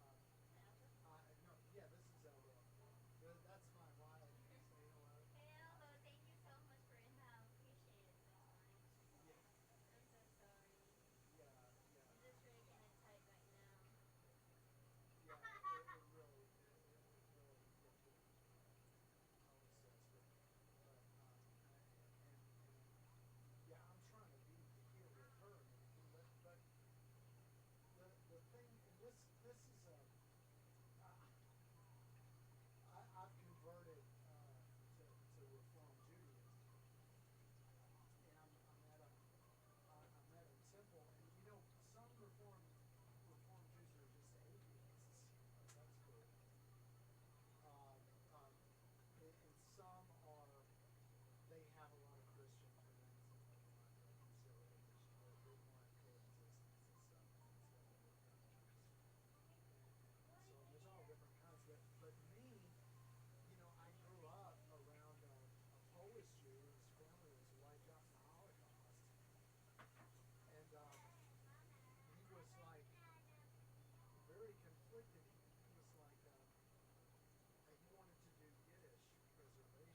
Avenue. No, yeah, this is Eldo. That's my wife. Say hello. Hey, Elmo, thank you so much for your help. Appreciate it so much. Yeah, I'm so sorry. yeah. I'm just really getting tight right now. Yeah, it really gets to always says, but yeah, I'm trying to be here with her and everything, but the thing, and this is I've converted to Reform Judaism, and I'm at a temple, and some Reform Jews are just atheists. That's cool. Um, um, and some are, they have a lot of Christian friends and they want reconciliation, or they want coexistence and stuff, and that's what they look at Jews. And so there's all different kinds of it. But me, I grew up around a Polish Jew whose family was wiped out in the Holocaust. And he was like very conflicted. He was like, he wanted to do Yiddish preservation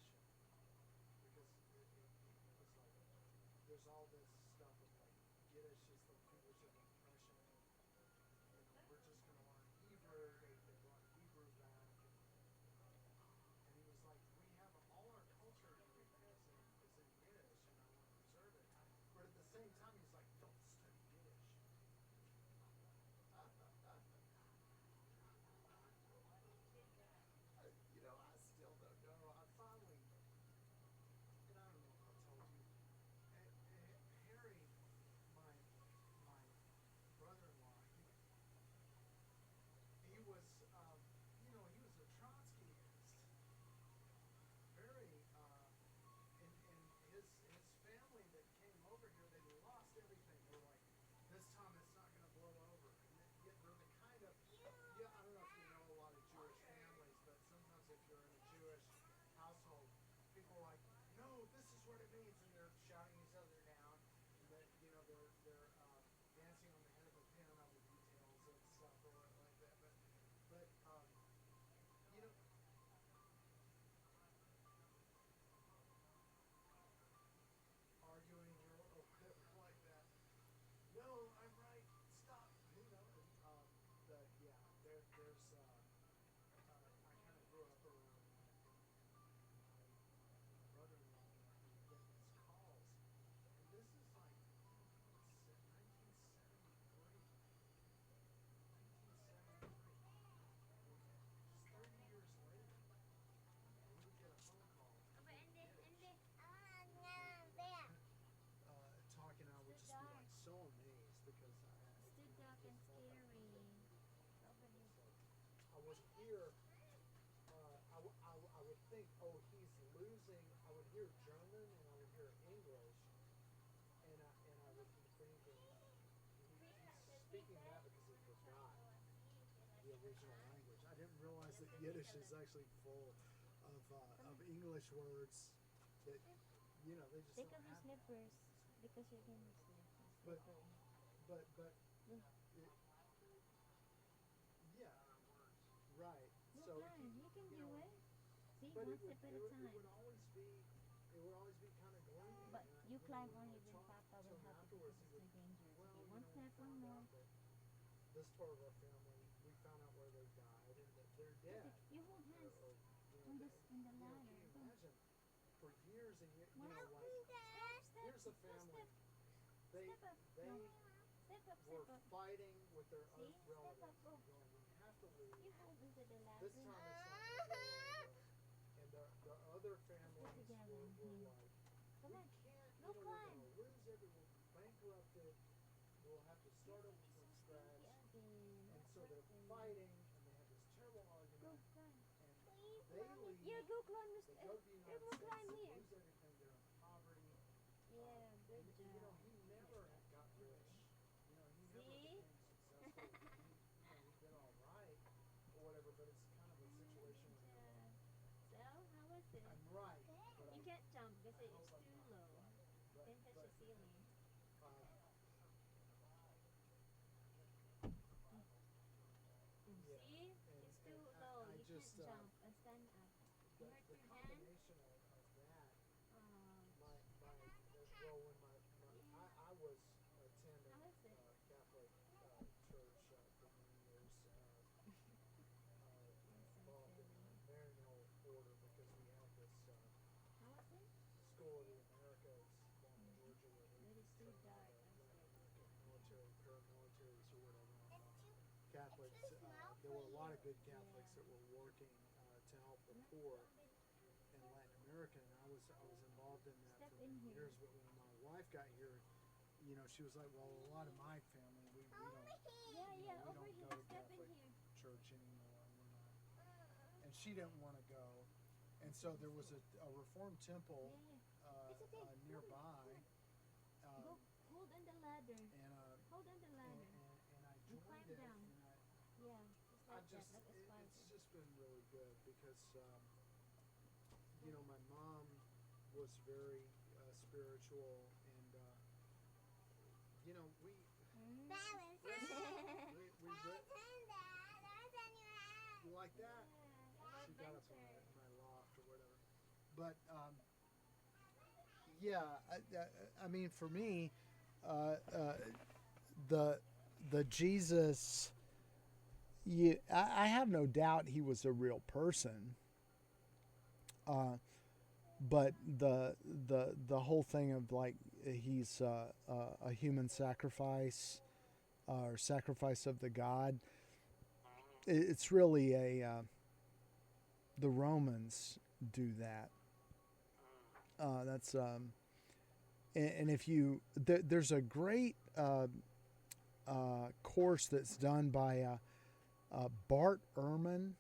because it was like, there's all this stuff of like Yiddish is the language of oppression, and we're just going to learn Hebrew. They brought Hebrew back, and he was like, we have all our culture is in Yiddish, and I what it means, and they're shouting each other down. And that, they're dancing on the end of a pin over details and stuff or like that. But you know, arguing or whatever like that. No, I'm right. Stop. But yeah, there's I kind of grew up around that. My brother-in-law would get these calls, and this is like 1973. 1973. Just 30 years later, we would get a phone call from Yiddish, talking. I would just be like so amazed because It's too dark and scary. I would hear, I would think, oh, he's losing. I would hear German and I would hear English, and I would be thinking, he's speaking that because he forgot the original language. I didn't realize that Yiddish is actually full of English words that, they just Take don't off your have. slippers because you're going to sleep. But Look, yeah, right. you So can. You can do it. See, but one it would, step at it, a would, it time. would always be kind of gloomy. But and you when climb we only would when talk Papa to will him help you afterwards, because he it's would, too dangerous. well, Okay, one step, one found more. out that this part of our family, we found out where they died and that they're dead. Okay, you hold hands Or, on this in the can ladder. you Go. imagine for years and years, One like, step, here's a step, family. step, They step up. they No. Step up, were step up. fighting with their See? other Step up, relatives go. and going, we have to leave. You hold into the ladder. This time it's not going to go over. And the other families together were here. like, Come we on. can't, Go we're climb. going to lose everything, we'll be bankrupted, we'll have to start over from scratch. And so they're fighting, and they have this terrible Go argument, climb. and they leave, Yeah, go climb this. they go to the Go United climb States, they here. lose everything, they're in poverty. Yeah, good And, job. he never got rich. He never See? became successful. He did all right, or whatever, but it's kind of a situation Good where you're job. like, So, how was it? I'm right, but You I'm, can't jump because I it's hope I'm too not low. right. You can touch the ceiling. Uh, yeah. See? And- It's too and low. I You just, can't jump and stand up. the, You hurt the your hand? combination of that, Oh, well, when I was attending How is it? Catholic church for many years, involved in the Marymount order because we had this how was it? School of the Americas down in Georgia where we But it's too trained all dark. the I'm Latin scared. American military, paramilitaries or whatever. Catholics, there were a lot of good Catholics that were working to help the poor in Latin America, and I was involved in that Step for in many here. years. But when my wife got here, she was like, "Well, a lot of my family, we don't, Yeah, we yeah, over don't here. go to Step in Catholic here. church anymore. We're not." And she didn't want to go, and so there was a Reformed temple Yeah, It's okay. nearby, Go hold on the ladder. and Hold on the and, ladder. and I You joined climb it, down. and Yeah, just I like just that, like a spider. it's just been really good because my mom was very spiritual, and we Mm. we you like that? Yeah, She got up in adventure. my loft or whatever. But I mean, for me, the Jesus, I have no doubt he was a real person. But the whole thing of like he's a human sacrifice or sacrifice of the God, it's really the Romans do that. That's and if you there's a great course that's done by Bart Ehrman.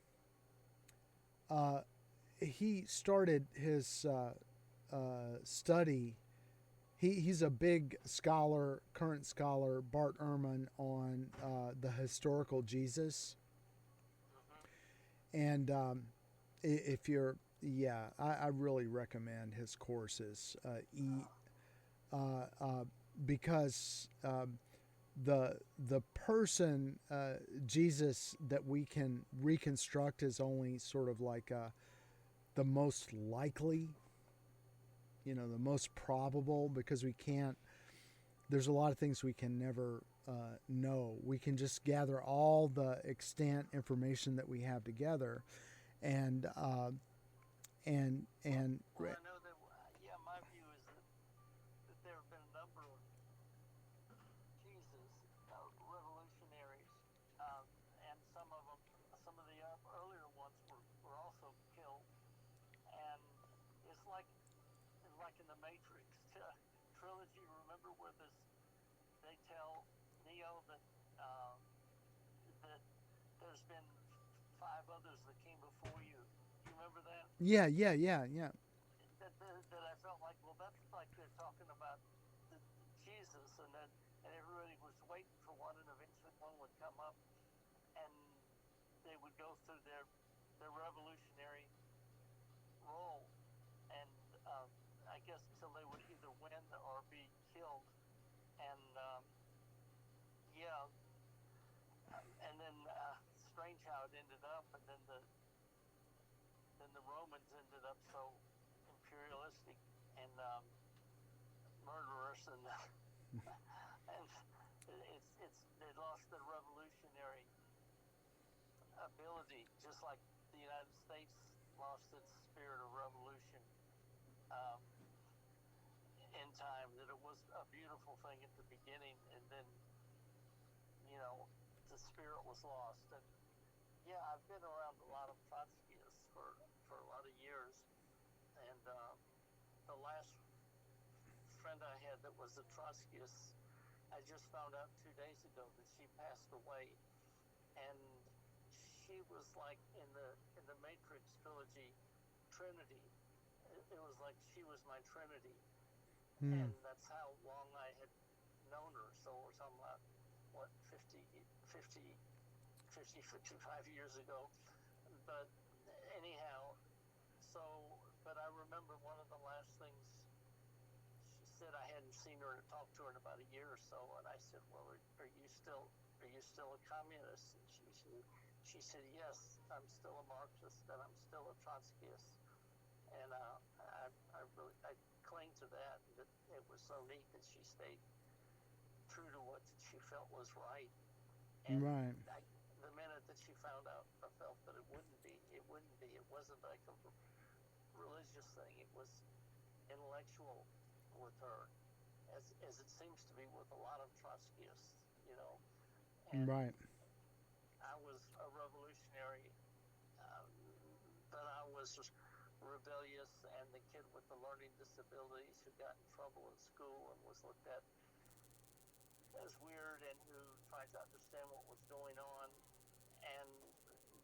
He started his study. He's a big scholar, current scholar, Bart Ehrman, on the historical Jesus. And if you're Yeah, I really recommend his courses. Because the person Jesus that we can reconstruct is only sort of like the most likely, the most probable, because we can't. There's a lot of things we can never know. We can just gather all the extant information that we have together, and Well, I know that. Yeah, my view is that there have been a number of Jesus revolutionaries, and some of them, some of the earlier ones were also killed, and it's like in the Matrix trilogy. Remember where they tell Neo that there's been five others that came before you. Do you remember that? yeah. That I felt like, well, that's like they're talking about Jesus, and everybody was waiting for one, and eventually one would come up, and they would go through their revolutionary role, and I guess until they would either win or be killed, and yeah, and then strange how it ended up, and then the Romans ended up so imperialistic and murderous, and and they lost their revolutionary ability, just like the United States lost its spirit of revolution um, in time. That it was a beautiful thing at the beginning, and then the spirit was lost. And yeah, I've been around a lot of Trotskyists for a lot of years, and the last friend I had that was a Trotskyist, I just found out 2 days ago that she passed away, and she was like in the Matrix trilogy, Trinity. It was like she was my Trinity, and that's how long I had known her. So we're talking about what 55 years ago. But anyhow, but I remember one of the last things she said. I hadn't seen her or talked to her in about a year or so, and I said, "Well, are you still a communist?" And she said, "Yes, I'm still a Marxist, and I'm still a Trotskyist." And I cling to that. That it was so neat that she stayed true to what she felt was right. And Right. The minute that she found out, I felt that it wouldn't be. It wasn't like a religious thing. It was intellectual with her, as it seems to be with a lot of Trotskyists, And Right. I was a revolutionary, but I was rebellious, and the kid with the learning disabilities who got in trouble in school and was looked at as weird, and who tried to understand what was going on. And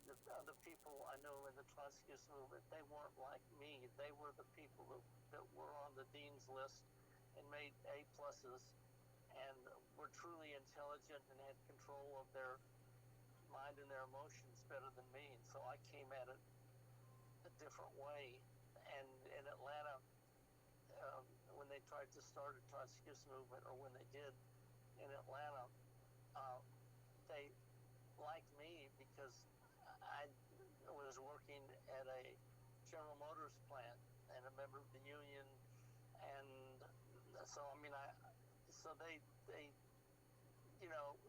the other people I know in the Trotskyist movement, they weren't like me. They were the people that were on the dean's list and made A pluses, and were truly intelligent and had control of their mind and their emotions better than me. And so I came at it a different way. And in Atlanta, when they tried to start a Trotskyist movement, or when they did in Atlanta, they liked me because I was working at a General Motors plant and a member of the union, and so they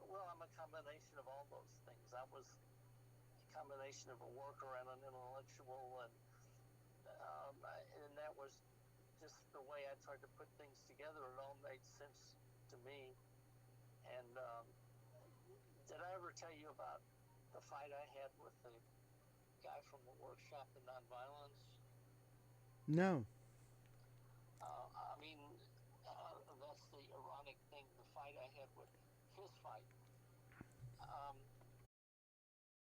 well, I'm a combination of all those things. I was a combination of a worker and an intellectual, and that was just the way I tried to put things together. It all made sense to me. And did I ever tell you about the fight I had with the guy from the workshop in nonviolence? No.